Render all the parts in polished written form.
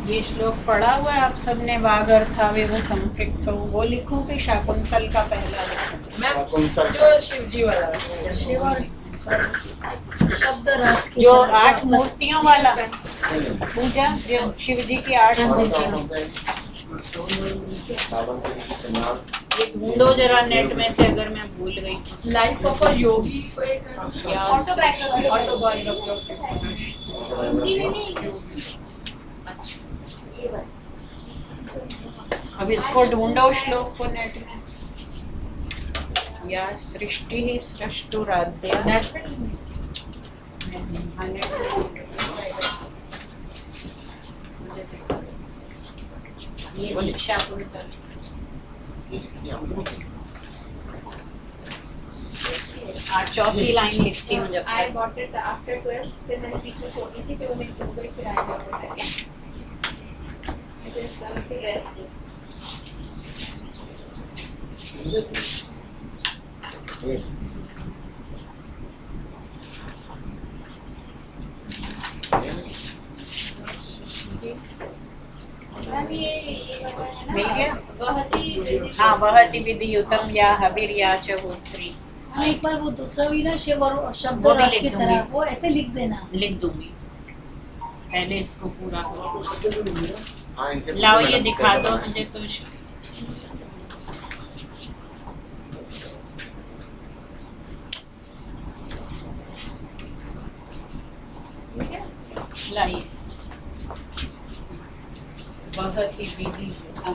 ये श्लोक पढ़ा हुआ है आप सबने, वाग अर्थावेव संपृक्तो, वो लिखूं कि शाकुंतल का पहला लिखूं? शाकुंतल जो शिव जी वाला शिव और शब्द रथ की जो तरह 8 बस। मूर्तियों वाला पूजा, जो शिव जी की 8 मूर्तियां, ये ढूंढो जरा नेट में से अगर मैं भूल गई तो। लाइफ ऑफ अ योगी को एक ऑटोबायोग्राफी ऑटोबायोग्राफी हिंदी में नहीं अब इसको ढूंढो श्लोक को नेट में। या सृष्टि ही सृष्टुराध्य, ये शाकुंतल। चौथी लाइन लिखती हूँ जब I तक। bought it after 12. फिर मैंने पीछे छोड़ी थी, फिर वो मेरी टूट गई, फिर I bought it again. It is the best. Ma'am ये बताया ना, मिल गया? वहती विधि हाँ, वहति विधियुतम या हविर्या च होत्री। हाँ, एक बार वो दूसरा भी ना शिव और शब्द वो भी रथ लिख की दूंगी। तरह, वो ऐसे लिख देना। लिख दूंगी, पहले इसको पूरा करो। हाँ, इनसे लाओ पूछो ये मैडम, दिखा क्या दो करना है? मुझे तो। ठीक है? लाइए, वहति विधियुतम।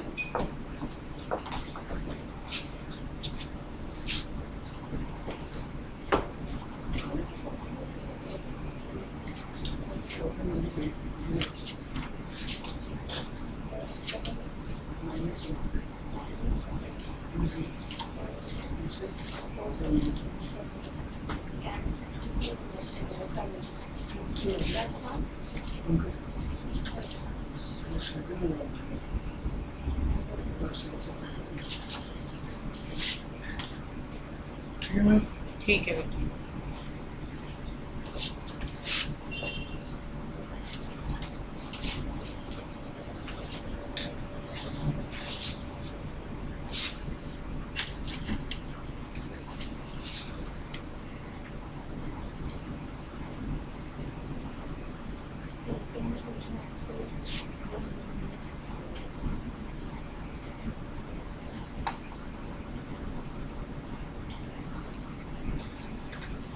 ठीक है बेटा।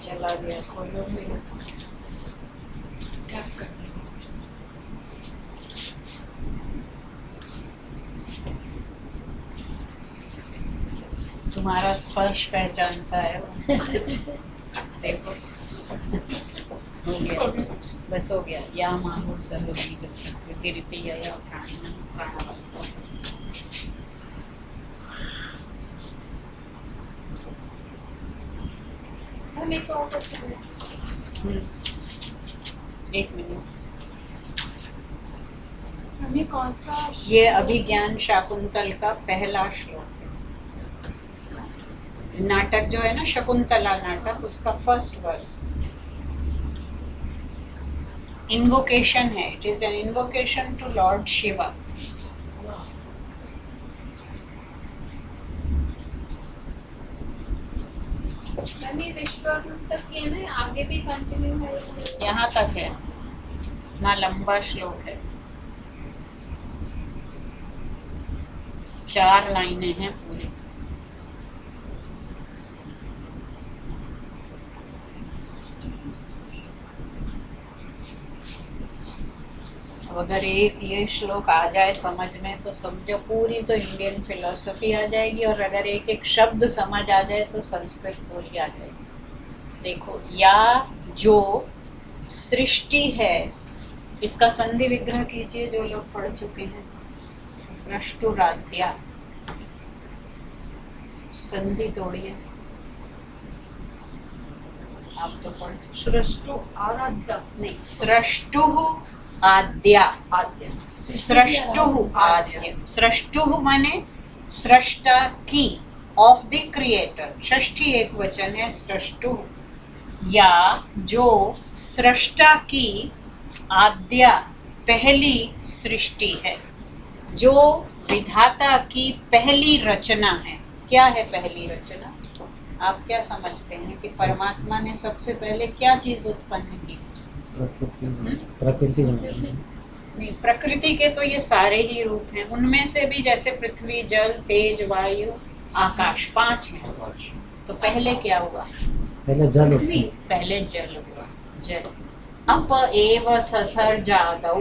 चला गया, खोलो मेरे से। क्या करना? तुम्हारा स्पर्श पहचानता है वो। देखो, हो गया, बस हो गया। या मानो सर्वरीतिरिति या प्राणिनां प्राणावत्। मैम एक और क्वेश्चन है। एक मिनट, हमें कौन सा ये अभिज्ञान शाकुंतल का पहला श्लोक है। नाटक जो है ना, शकुंतला नाटक, उसका फर्स्ट वर्स इन्वोकेशन है। It is an invocation to lord Shiva. Ma'am ये विश्वरूप तक की है ना, आगे भी कंटिन्यू है? यहाँ तक है ना, लंबा श्लोक है, 4 लाइनें हैं पूरी। अब अगर एक ये श्लोक आ जाए समझ में तो समझो पूरी तो इंडियन फिलोसफी आ जाएगी, और अगर एक एक शब्द समझ आ जाए तो संस्कृत पूरी आ जाएगी। देखो, या जो सृष्टि है, इसका संधि विग्रह कीजिए जो लोग पढ़ चुके हैं। सृष्टुराध्या, संधि तोड़िए। आप तो पढ़ चुके। सृष्टु आराध्या नहीं, सृष्टुः आद्या। आद्य सृष्टुः आद्य। सृष्टुः माने सृष्टा की, ऑफ द क्रिएटर। षष्ठी एक वचन है सृष्टुः। या जो सृष्टा की आद्या पहली सृष्टि है, जो विधाता की पहली रचना है। क्या है पहली रचना? आप क्या समझते हैं कि परमात्मा ने सबसे पहले क्या चीज उत्पन्न की? प्रकृति नहीं, प्रकृति के तो ये सारे ही रूप हैं, उनमें से भी जैसे पृथ्वी, जल, तेज, वायु, आकाश, 5 हैं। तो पहले क्या हुआ? पहले जल पहले जल हुआ। जल अप एव ससर्जादौ,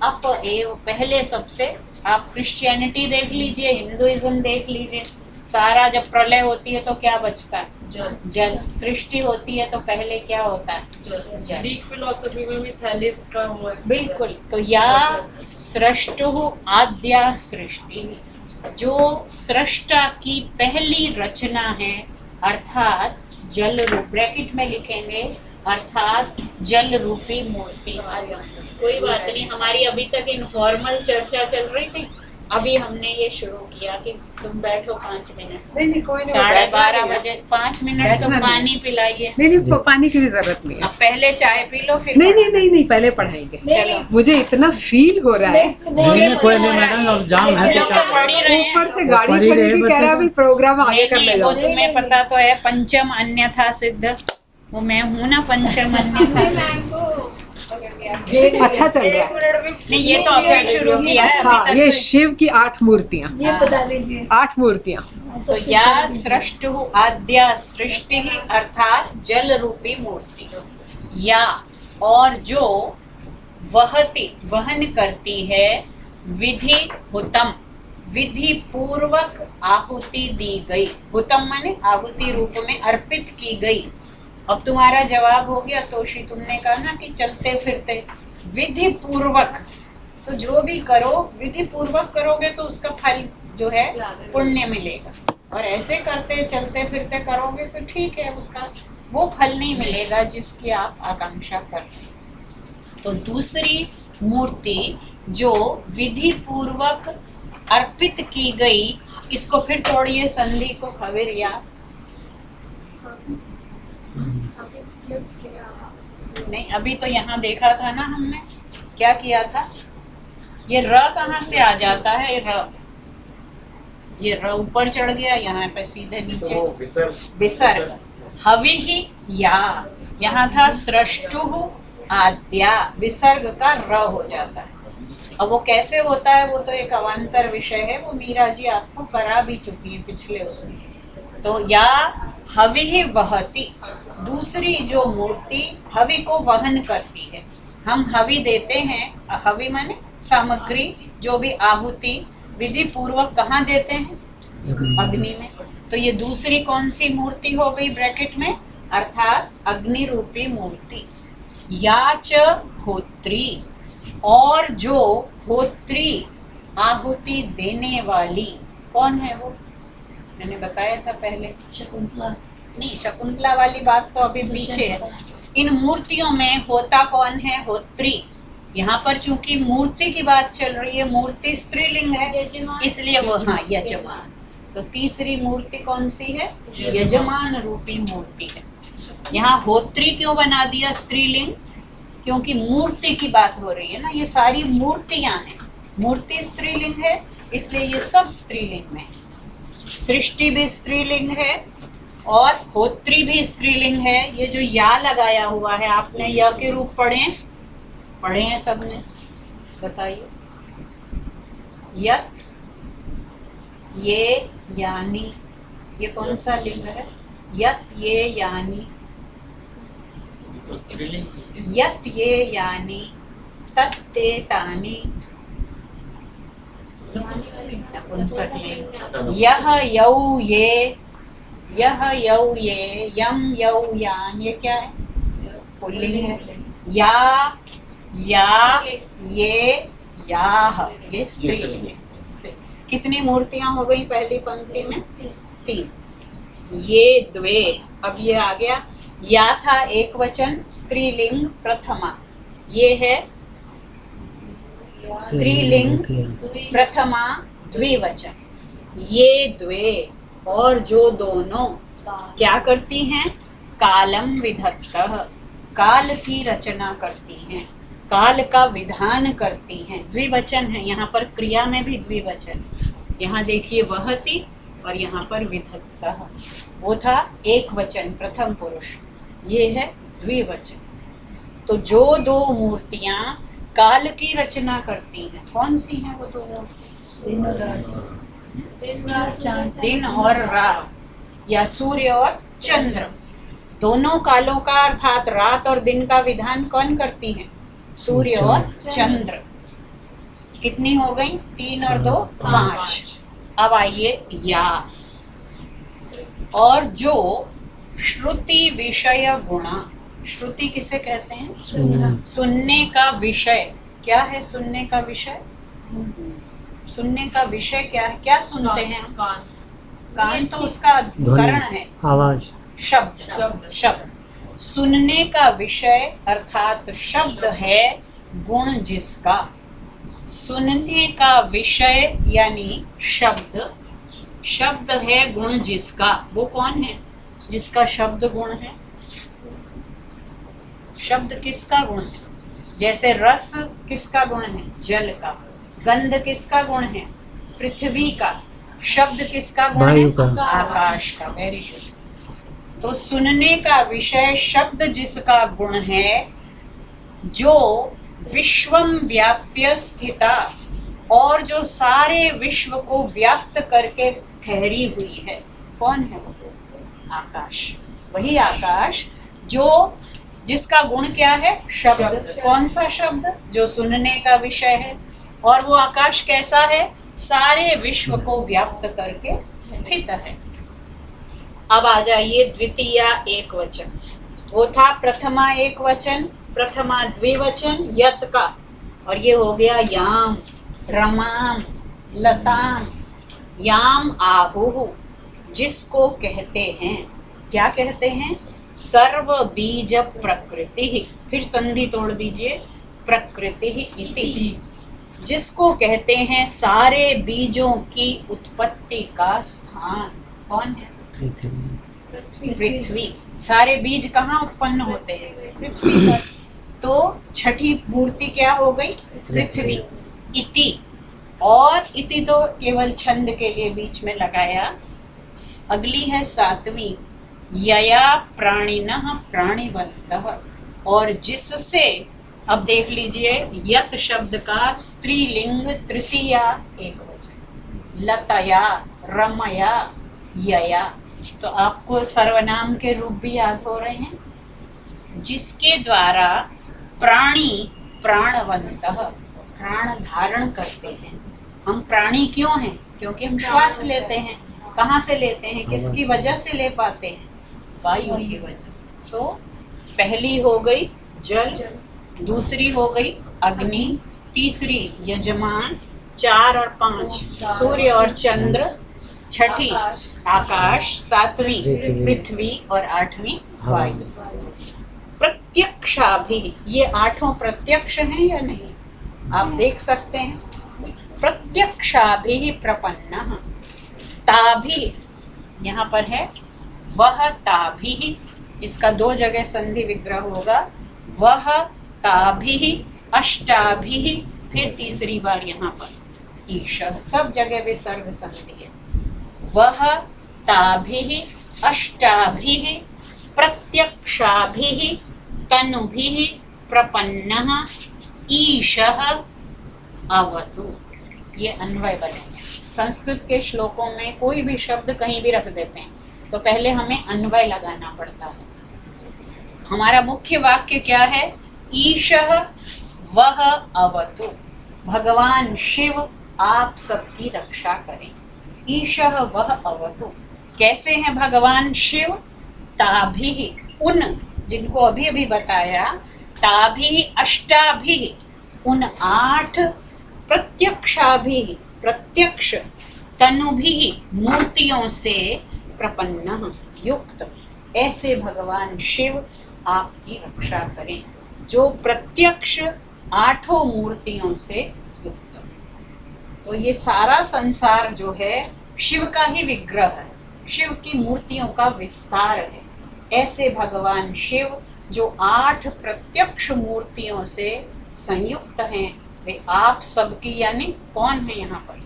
अप एव पहले सबसे। आप क्रिश्चियनिटी देख लीजिए, हिंदुइज्म देख लीजिए, सारा जब प्रलय होती है तो क्या बचता है? जल। सृष्टि होती है तो पहले क्या होता है? जल। ग्रीक फिलोसफी में भी थैलिस का वो है। बिल्कुल। तो या सृष्टु आद्या सृष्टि, जो सृष्टा की पहली रचना है, अर्थात जल रूप, ब्रैकेट में लिखेंगे, अर्थात जल रूपी मूर्ति। कोई बात नहीं, हमारी अभी तक इनफॉर्मल चर्चा चल रही थी, अभी हमने ये शुरू किया कि तुम बैठो 5 मिनट। नहीं कोई नहीं, 12:30 बजे 5 मिनट तो पानी पिलाइए। नहीं पानी की भी जरूरत नहीं है। अब पहले चाय पी लो, फिर नहीं पहले पढ़ाएंगे। चलो। मुझे इतना फील हो रहा है, कोई नहीं मैडम, अब जाम है तो क्या पढ़ ही रहे हैं। ऊपर से गाड़ी खड़ी भी कह रहा है प्रोग्राम आगे कर नहीं, ले वो जाओ। तुम्हें पता तो है, पंचम अन्यथा सिद्ध, वो मैं हूँ ना, पंचम अन्यथा सिद्ध। मैंगो अच्छा चल रहा है। नहीं, ये तो आपने शुरू किया है। अच्छा, ये शिव की 8 मूर्तियाँ, ये बता दीजिए। 8 मूर्तियाँ। तो या सृष्टु आद्या सृष्टि अर्थात जल रूपी मूर्ति, या और जो वहती वहन करती है, विधि हुतम, विधि पूर्वक आहुति दी गई। हुतम माने आहुति रूप में अर्पित की गई। अब तुम्हारा जवाब हो गया तोशी, तुमने कहा ना कि चलते फिरते विधि पूर्वक, तो जो भी करो विधि पूर्वक करोगे तो उसका फल जो है पुण्य मिलेगा, और ऐसे करते चलते फिरते करोगे तो ठीक है, उसका वो फल नहीं मिलेगा जिसकी आप आकांक्षा कर रहे हैं। तो दूसरी मूर्ति जो विधि पूर्वक अर्पित की गई, इसको फिर तोड़िए संधि को, खबरिया नहीं, अभी तो यहाँ देखा था ना हमने, क्या किया था? ये र कहाँ से आ जाता है? ये र ऊपर चढ़ गया, यहाँ पे सीधे नीचे विसर्ग। हवि ही या, यहाँ था सृष्टु आद्या, विसर्ग का र हो जाता है। अब वो कैसे होता है, वो तो एक अवान्तर विषय है, वो मीरा जी आपको करा भी चुकी है पिछले उसमें। तो या हवि ही वहती, दूसरी जो मूर्ति हवि को वहन करती है। हम हवि देते हैं, हवि माने सामग्री, जो भी आहुति विधि पूर्वक कहाँ देते हैं? अग्नि में। तो ये दूसरी कौन सी मूर्ति हो गई ब्रैकेट में? अर्थात अग्नि रूपी मूर्ति। याच होत्री, और जो होत्री आहुति देने वाली, कौन है वो? मैंने बताया था पहले, शकुंतला। नहीं, शकुंतला वाली बात तो अभी पीछे है। इन मूर्तियों में होता कौन है? होत्री। यहाँ पर चूंकि मूर्ति की बात चल रही है, मूर्ति स्त्रीलिंग है, इसलिए वो हाँ यजमान। तो तीसरी मूर्ति कौन सी है? यजमान रूपी मूर्ति है। यहाँ होत्री क्यों बना दिया स्त्रीलिंग? क्योंकि मूर्ति की बात हो रही है ना, ये सारी मूर्तियां हैं, मूर्ति स्त्रीलिंग है, इसलिए ये सब स्त्रीलिंग में। सृष्टि भी स्त्रीलिंग है और होत्री भी स्त्रीलिंग है। ये जो या लगाया हुआ है, आपने या के रूप पढ़े हैं सबने, बताइए। यत, ये, यानी, ये कौन सा लिंग है? यत, ये, यानी, यत, ये, यानी, तत्ते, तानी, नपुंसक लिंग। यह, यौ, ये, यह, यौ, ये, यम, यौ, यान, ये क्या है? पुल्लिंग है। या, ये, याह, ये स्त्रीलिंग है। कितनी मूर्तियां हो गई पहली पंक्ति में? 3। ये द्वे, अब ये आ गया, या था एक वचन, स्त्रीलिंग प्रथमा, ये है स्त्रीलिंग प्रथमा द्विवचन। ये द्वे, और जो दोनों क्या करती हैं? कालम विधत्तः, काल की रचना करती हैं। काल का विधान करती हैं। द्विवचन है, यहाँ पर क्रिया में भी द्विवचन। यहाँ देखिए वहति और यहाँ पर विधत्तः, वो था एक वचन प्रथम पुरुष, ये है द्विवचन। तो जो दो मूर्तियां काल की रचना करती हैं, कौन सी हैं वो दो मूर्तियां? दिन और रात, चांद, दिन और रात, या सूर्य और चंद्र। दोनों कालों का अर्थात रात और दिन का विधान कौन करती हैं? सूर्य और चंद्र। कितनी हो गई? 3 और 2 5। अब आइए या, और जो श्रुति विषय गुणा, श्रुति किसे कहते हैं? सुनने का विषय। क्या है सुनने का विषय? सुनने का विषय क्या है? क्या सुनते हैं हम? कान, कान तो उसका करण है, आवाज, शब्द। सुनने का विषय अर्थात शब्द है गुण जिसका। सुनने का विषय यानी शब्द है गुण जिसका। वो कौन है जिसका शब्द गुण है? शब्द किसका गुण है? जैसे रस किसका गुण है? जल का। गंध किसका गुण है? पृथ्वी का। शब्द किसका गुण वायु है? का। आकाश का। Very good. तो सुनने का विषय शब्द जिसका गुण है, जो विश्वम व्याप्य स्थिता, और जो सारे विश्व को व्याप्त करके ठहरी हुई है। कौन है वो? आकाश। वही आकाश जो जिसका गुण क्या है? शब्द। कौन सा शब्द? जो सुनने का विषय है। और वो आकाश कैसा है? सारे विश्व को व्याप्त करके स्थित है। अब आ जाइए द्वितीया एक वचन। वो था प्रथमा एक वचन, प्रथमा द्विवचन यत का, और ये हो गया याम, रमाम, लताम। याम आहु, जिसको कहते हैं, क्या कहते हैं? सर्व बीज प्रकृति। फिर संधि तोड़ दीजिए, प्रकृति इति, जिसको कहते हैं सारे बीजों की उत्पत्ति का स्थान। कौन है? पृथ्वी। सारे बीज कहाँ उत्पन्न होते हैं? पृथ्वी पर। तो छठी मूर्ति क्या हो गई? पृथ्वी। इति, और इति तो केवल छंद के लिए बीच में लगाया। अगली है सातवीं, यया प्राणिनः प्राणिवन्तः, और जिससे, अब देख लीजिए यत शब्द का स्त्रीलिंग तृतीया एकवचन, लतया, रमया, यया। तो आपको सर्वनाम के रूप भी याद हो रहे हैं। जिसके द्वारा प्राणी प्राणवन्तः, प्राण धारण करते हैं। हम प्राणी क्यों हैं? क्योंकि हम श्वास लेते हैं। कहाँ से लेते हैं? किसकी वजह से ले पाते हैं? वायु की वजह से। तो पहली हो गई जल, दूसरी हो गई अग्नि, तीसरी यजमान, 4 और 5 सूर्य और चंद्र, छठी आकाश, 7वीं पृथ्वी और 8वीं वायु। प्रत्यक्षाभि, ये 8 प्रत्यक्ष हैं या नहीं? आप देख सकते हैं। प्रत्यक्षाभि प्रपन्नः, ताभि यहाँ पर है, वह ताभि, इसका 2 जगह संधि विग्रह होगा। वह ताभि अष्टाभि, फिर तीसरी बार यहाँ पर ईशः, सब जगह विसर्ग संधि है। वह ताभि अष्टाभि प्रत्यक्षाभि तनुभि प्रपन्नः ईशः अवतु। ये अन्वय बनेंगे। संस्कृत के श्लोकों में कोई भी शब्द कहीं भी रख देते हैं तो पहले हमें अन्वय लगाना पड़ता है। हमारा मुख्य वाक्य क्या है? ईशः वह अवतु, भगवान शिव आप सबकी रक्षा करें। ईशः वह अवतु, कैसे हैं भगवान शिव? ताभि, उन जिनको अभी अभी बताया, ताभि अष्टाभि, उन 8 प्रत्यक्षाभि, प्रत्यक्ष तनुभि मूर्तियों से प्रपन्न युक्त, ऐसे भगवान शिव आपकी रक्षा करें जो प्रत्यक्ष 8 मूर्तियों से युक्त। तो ये सारा संसार जो है शिव का ही विग्रह है, शिव की मूर्तियों का विस्तार है। ऐसे भगवान शिव जो 8 प्रत्यक्ष मूर्तियों से संयुक्त हैं वे आप सबकी, यानी कौन है यहाँ पर?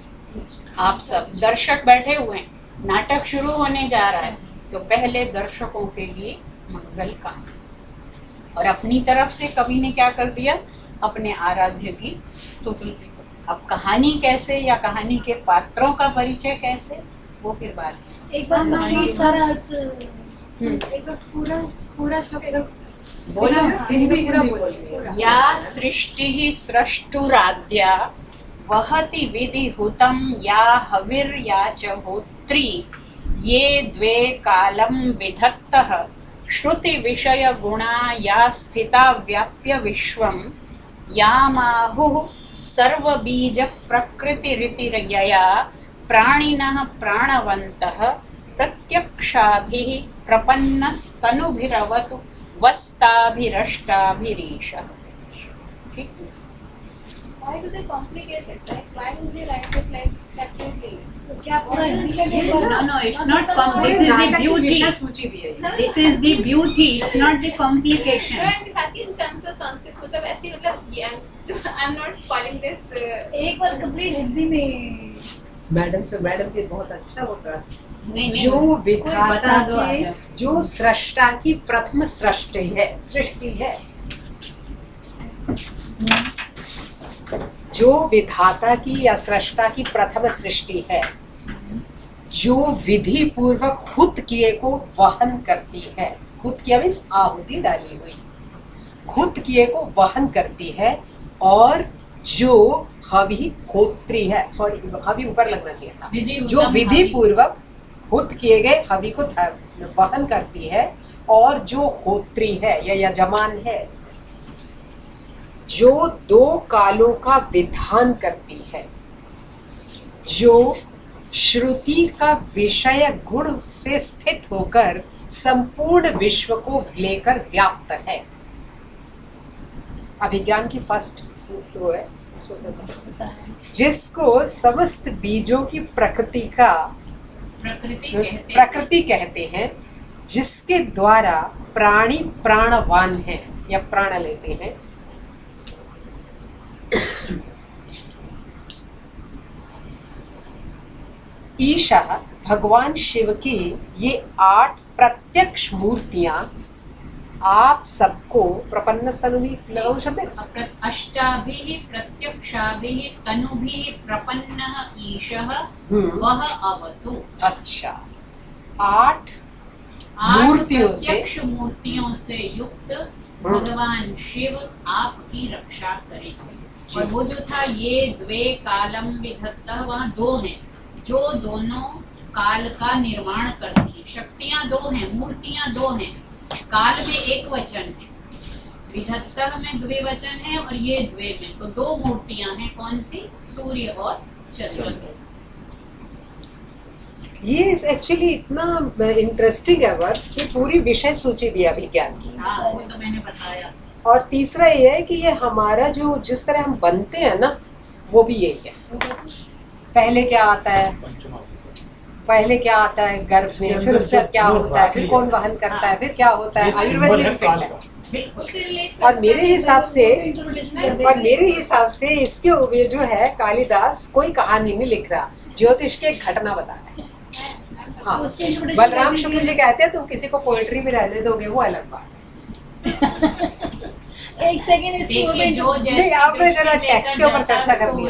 आप सब दर्शक बैठे हुए हैं, नाटक शुरू होने जा रहा है, तो पहले दर्शकों के लिए मंगल कामना। और अपनी तरफ से कवि ने क्या कर दिया? अपने आराध्य की स्तुति। अब कहानी कैसे या कहानी के पात्रों का परिचय कैसे, वो फिर बाद में। एक बार कंप्लीट सारा अर्थ, एक बार पूरा पूरा श्लोक एक बार बोला हिंदी पूरा या सृष्टि स्रष्टुराद्या वहति विधिहुतं या हविर्या च होत्री ये द्वे कालं विधत्तः श्रुति विषय गुणा या स्थिता व्याप्य विश्वं यामाहुः सर्वबीज प्रकृतिरितिरयया प्राणिनः प्राणवन्तः प्रत्यक्षाभिः प्रपन्नस्तनुभिरवतु वस्ताभिरष्टाभिरीशः। ठीक है? Why do they complicate it? Like, why do they write it like separately? तो क्या पूरा हिंदी में भी No, it's not this is the beauty. सूची भी है। This is the beauty. It's not the complication. No, and साथ ही in terms of Sanskrit, मतलब ऐसी मतलब I'm not spoiling this. एक बार कंप्लीट हिंदी में मैडम के बहुत अच्छा होता है। नहीं, जो विधाता बता दो की, आजा। जो सृष्टा की प्रथम सृष्टि है, जो विधाता की या सृष्टा की प्रथम सृष्टि है, जो विधि पूर्वक हुत किए को वहन करती है। हुत किया मीन्स आहुति डाली हुई, हुत किए को वहन करती है, और जो हवि होत्री है, सॉरी हवि ऊपर लगना चाहिए था, जो विधि पूर्वक हुत किए गए हवि को वहन करती है, और जो होत्री है या यजमान है, जो दो कालों का विधान करती है, जो श्रुति का विषय गुण से स्थित होकर संपूर्ण विश्व को लेकर व्याप्त है। अभिज्ञान की फर्स्ट सूत्र है, इसको समझो। जिसको समस्त बीजों की प्रकृति कहते हैं, जिसके द्वारा प्राणी प्राणवान है या प्राण लेते हैं। ईशा भगवान शिव की ये 8 प्रत्यक्ष मूर्तियां आप सबको प्रपन्न स्तनुभिः लगाओ शब्द है? अष्टाभिः प्रत्यक्षाभिः तनुभिः प्रपन्नः ईशः वह अवतु। अच्छा, 8 मूर्तियों से, प्रत्यक्ष मूर्तियों से युक्त भगवान शिव आपकी रक्षा करेंगे। और वो जो था ये द्वे कालम विधत्तः, वहाँ 2 हैं जो दोनों काल का निर्माण करती है। शक्तियां 2 हैं, मूर्तियां 2 हैं, काल में एक वचन है, विधत्तः में द्विवचन है, और ये द्वे में, तो 2 मूर्तियां हैं। कौन सी? सूर्य और चंद्र। ये एक्चुअली इतना इंटरेस्टिंग है वर्स, ये पूरी विषय सूची भी है अभिज्ञान की। हाँ, वो तो मैंने बताया। और तीसरा ये है कि ये हमारा जो जिस तरह हम बनते हैं ना, वो भी यही है। पहले क्या आता है? पहले क्या आता है गर्भ में, फिर उससे क्या होता है, फिर कौन वहन करता है, फिर क्या होता है, आयुर्वेद में फिट है। और मेरे हिसाब से इसके ऊपर जो है कालिदास कोई कहानी नहीं लिख रहा, ज्योतिष की एक घटना बता रहा है। हाँ, बलराम शुक्ल जी कहते हैं तुम किसी को पोएट्री में रहने दोगे वो अलग बात है। एक सेकंड देखिए, जो नहीं, आपने जरा टैक्स के ऊपर चर्चा कर दी।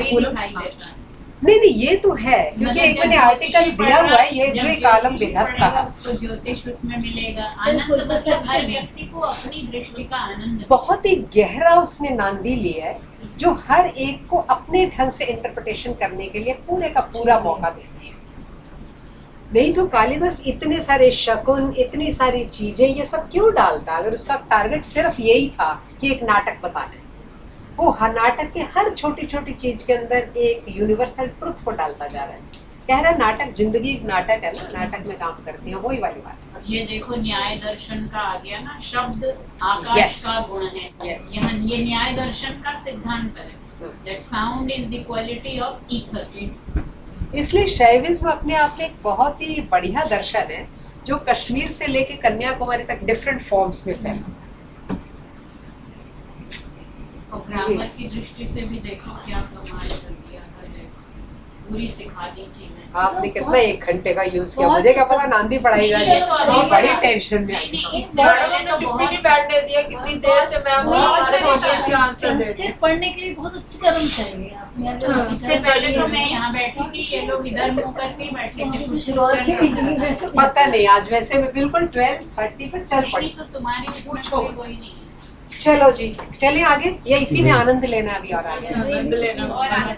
नहीं, ये तो है, क्योंकि एक मैंने आर्टिकल दिया हुआ है, ये जो कालम विधत्ता है, उसको ज्योतिष उसमें मिलेगा। आनंद मतलब हर व्यक्ति को अपनी दृष्टि का आनंद। बहुत ही गहरा उसने नांदी लिया है, जो हर एक को अपने ढंग से इंटरप्रिटेशन करने के लिए पूरे का पूरा मौका देती है। नहीं तो कालिदास इतने सारे शकुन, इतनी सारी चीजें, ये सब क्यों डालता? अगर उसका टारगेट सिर्फ यही था कि एक नाटक बताना है, वो नाटक के हर छोटी छोटी चीज के अंदर एक यूनिवर्सल ट्रुथ को डालता जा रहा है। कह रहा है नाटक जिंदगी एक नाटक है ना, नाटक में काम करती है, वही वाली बात है। ये देखो न्याय दर्शन का आ गया ना, शब्द आकाश का गुण है। यहाँ ये न्याय दर्शन का सिद्धांत है, that sound is the quality of ether। इसलिए शैविज्म अपने आप में एक बहुत ही बढ़िया दर्शन है, जो कश्मीर से लेके कन्याकुमारी तक डिफरेंट फॉर्म्स में फैला। और ग्रामर की दृष्टि से भी देखो क्या कमाल कर दिया है, पूरी सिखा दी चीजें। आपने तो कितना बहुत- 1 घंटे का यूज किया, बहुत मुझे क्या ही पता नांदी पढ़ाई जा नहीं, ये तो रही अभी बड़ी है। टेंशन में नहीं, आई। नहीं, इससे मैडम पहले ने तो चुप्पी बहुत नहीं बैठने दिया, कितनी देर से मैम बहुत हमारे अच्छा क्वेश्चन के आंसर दे रही संस्कृत पढ़ने के लिए बहुत उच्च कर्म चाहिए आपने इससे पहले तो मैं यहाँ बैठी थी, ये लोग इधर मुंह करके ही बैठे थे, तो कुछ शुरुआत चल भी रहा नहीं था। है। पता नहीं आज वैसे मैं बिल्कुल 12:30 पे चल नहीं, पड़ी। तो तुम्हारी उसमें पूछो। कोई वही नहीं है। चलो जी चलिए आगे, या इसी में आनंद लेना है अभी और आगे? आनंद लेना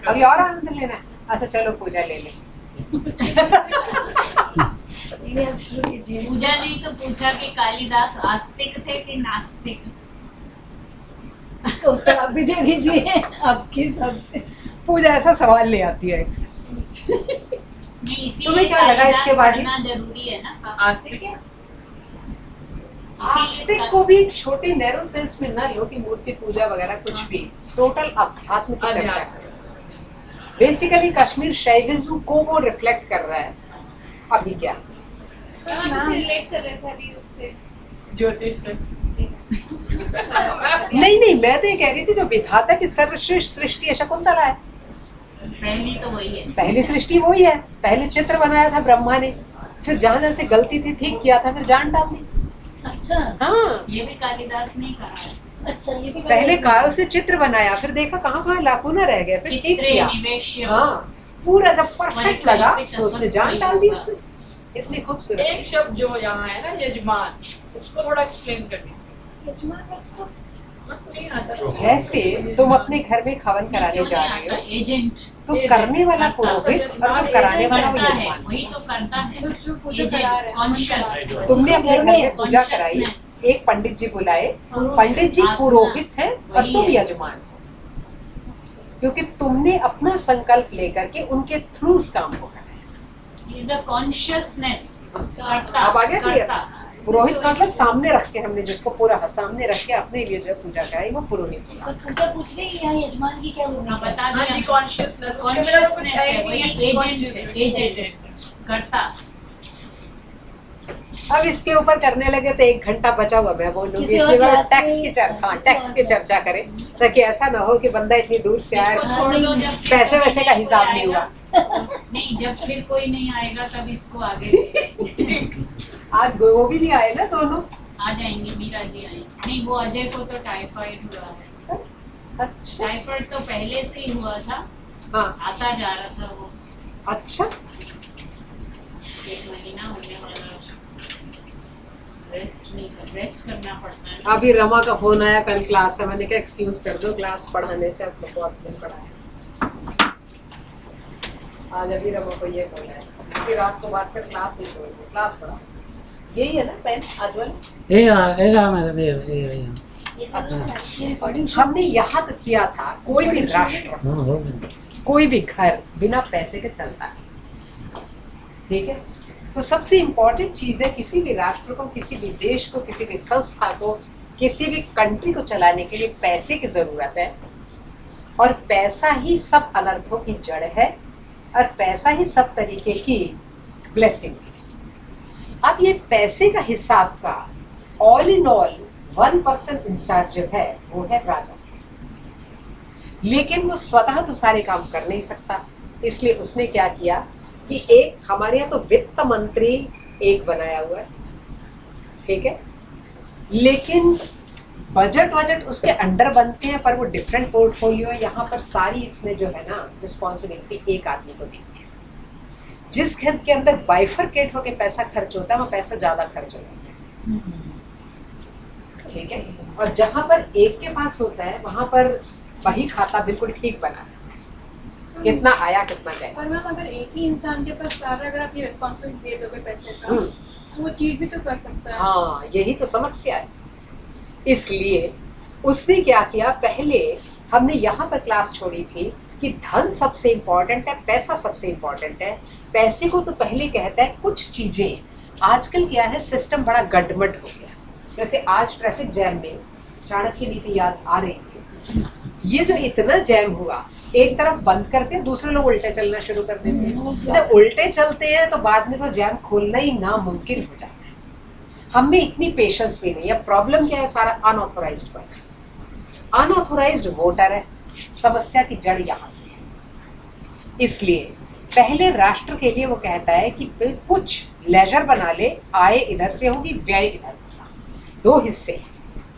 अभी और आनंद लेना है? अच्छा चलो पूजा ले ले। ये आप शुरू कीजिए। पूजा नहीं तो पूछा कि कालिदास आस्तिक थे कि नास्तिक? तो उत्तर आप भी दे दीजिए आपके हिसाब से। पूजा ऐसा सवाल ले आती है। नहीं, इसीलिए तुम्हें क्या लगा कालिदास इसके बारे में? पढ़ना जरूरी है ना। आस्तिक है। आस्तिक को भी छोटे नैरो सेंस में ना लो कि मूर्ति पूजा वगैरह कुछ भी, टोटल अध्यात्म की चर्चा अध्यात्म। करें। बेसिकली कश्मीर शैविज्म को वो रिफ्लेक्ट कर रहा है। अभी क्या रिलेट कर रहे थे अभी उससे। ज्योतिष से नहीं मैं तो ये कह रही थी जो विधाता की सर्वश्रेष्ठ सृष्टि है शकुंतला है। पहली तो वही है। पहली सृष्टि वही है। पहले चित्र बनाया था ब्रह्मा ने, फिर जहां जहां से गलती थी ठीक किया था, फिर जान डाल दी। अच्छा हाँ ये भी कालिदास ने कहा है। अच्छा, ये भी पहले कायों से चित्र बनाया, फिर देखा कहाँ कहाँ लाकुना रह गए, फिर ठीक चित्रे किया। निवेश्य। हाँ पूरा जब परफेक्ट वही लगा पे तो उसने जान डाल दी उसमें। इतनी खूबसूरत। एक शब्द जो यहाँ है ना यजमान, उसको थोड़ा एक्सप्लेन करनी नहीं आता। जैसे तुम अपने घर में हवन कराने जा रहे हो, एजेंट तो करने वाला पुरोहित और जो कराने वाला वो करता है, यजमान। वही तो करता है। जो पूजा करा रहे हैं, कॉन्शियस। तुमने अपने घर में पूजा कराई, Consciousness। एक पंडित जी बुलाए, पंडित जी पुरोहित है और वही तुम है। यजमान हो, क्योंकि तुमने अपना संकल्प लेकर के उनके थ्रू उस काम को कराया। Is the consciousness. करता, अब आ गया क्लियर? करता। पुरोहित का मतलब सामने रख के, हमने जिसको पूरा सामने रख के अपने लिए जो पूजा कराई वो पुरोहित हुआ। और पूजा पूछ रही है यहाँ यजमान की क्या हाँ, भूमिका है? बता हाँ जी, दिया। कॉन्शियसनेस उसके बिना तो कुछ है ही वही नहीं है। एजेंट है, एजेंट करता। अब इसके ऊपर करने लगे तो 1 घंटा बचा हुआ मैं बोलूंगी। किसी और इसके बाद क्लास टैक्स में- की चर्चा, हाँ किसी टैक्स और की क्लास चर्चा करें, ताकि ऐसा ना हो कि बंदा इतनी दूर से आए, इसको छोड़ दो, जब फिर पैसे कोई वैसे का नहीं हिसाब कोई नहीं हुआ। आएगा। नहीं, जब फिर कोई नहीं आएगा तब इसको आगे आज वो भी नहीं आए ना दोनों। आ जाएंगे। मीरा जी आएंगे। नहीं, वो अजय को तो टाइफाइड हुआ है। अच्छा टाइफाइड तो पहले से ही हुआ था, हाँ आता जा रहा था वो। अच्छा 1 महीना होने वाला। रेस्ट करना पड़ता है। अभी रमा का फोन आया, कल क्लास है, मैंने कहा एक्सक्यूज कर दो क्लास पढ़ाने से, आपको बहुत दिन पढ़ाया। आज अभी रमा को ये बोला है कि रात को बात कर क्लास में छोड़ दो, क्लास पढ़ा। यही है ना पेन आज वाला? मैडम ये हमने यहाँ तक किया था, कोई भी राष्ट्र, हाँ हो गया। कोई भी घर बिना पैसे के चलता है, ठीक है? तो सबसे इम्पोर्टेंट चीज़ है किसी भी राष्ट्र को, किसी भी देश को, किसी भी संस्था को, किसी भी कंट्री को चलाने के लिए पैसे की ज़रूरत है। और पैसा ही सब अनर्थों की जड़ है, और पैसा ही सब तरीके की ब्लेसिंग है। अब ये पैसे का हिसाब का ऑल इन ऑल 1% इंचार्ज जो है वो है राजा, लेकिन वो स्वतः तो सारे काम कर नहीं सकता। इसलिए उसने क्या किया कि एक हमारे यहाँ तो वित्त मंत्री एक बनाया हुआ है, ठीक है, लेकिन बजट उसके अंडर बनते हैं, पर वो डिफरेंट पोर्टफोलियो है। यहाँ पर सारी इसने जो है ना रिस्पॉन्सिबिलिटी एक आदमी को दी है। जिस घर के अंदर बाइफरकेट होके पैसा खर्च होता है, वहाँ पैसा ज्यादा खर्च होता है, ठीक है। और जहाँ पर एक के पास होता है वहाँ पर वही खाता बिल्कुल ठीक बना है, कितना आया कितना गया। पर मैम अगर एक ही इंसान के पास सारा, अगर आप ये रिस्पॉन्सिबिलिटी दे दोगे पैसे का, हम्म। तो वो चीट भी तो कर सकता है। हाँ यही तो समस्या है। इसलिए उसने क्या किया, पहले हमने यहाँ पर क्लास छोड़ी थी कि धन सबसे इम्पोर्टेंट है, पैसा सबसे इम्पोर्टेंट है। पैसे को तो पहले कहता है कुछ चीजें। आजकल क्या है, सिस्टम बड़ा गड़बड़ हो गया। जैसे आज ट्रैफिक जैम में चाणक्य नीति याद आ रही थी, ये जो इतना जैम हुआ, एक तरफ बंद करते हैं, दूसरे लोग उल्टे चलना शुरू कर देते हैं। जब उल्टे चलते हैं तो बाद में तो जैम खोलना ही नामुमकिन हो जाता है। हम में इतनी पेशेंस भी नहीं है। प्रॉब्लम क्या है, सारा अनऑथोराइज्ड बना है। अनऑथोराइज्ड वोटर है। समस्या की जड़ यहाँ से है। इसलिए पहले राष्ट्र के लिए वो कहता है कि कुछ लेजर बना ले, आय इधर से होगी, व्यय इधर होगा, दो हिस्से हैं,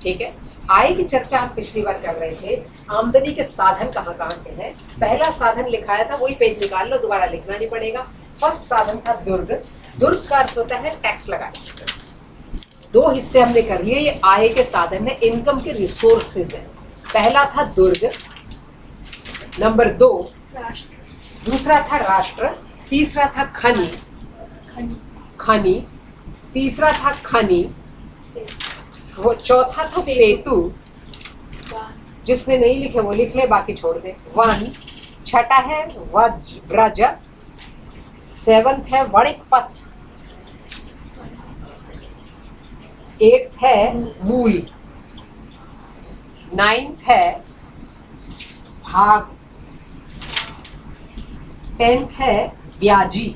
ठीक है। आय की चर्चा हम पिछली बार कर रहे थे, आमदनी के साधन कहाँ कहाँ से है। पहला साधन लिखाया था, वही पेज निकाल लो, दोबारा लिखना नहीं पड़ेगा। फर्स्ट साधन था दुर्ग। दुर्ग का अर्थ होता है टैक्स लगाना। दो हिस्से हमने कर लिए, ये आय के साधन है, इनकम के रिसोर्सेज है। पहला था दुर्ग, नंबर 2 दूसरा था राष्ट्र, तीसरा था खनि, खनि, तीसरा था खनि, वो चौथा था सेतु। जिसने नहीं लिखे वो लिख ले, बाकी छोड़ दे। वन, छठा है व्रज, 7th है वणिक पथ, 8th है मूल, 9th है भाग, 10th है ब्याजी,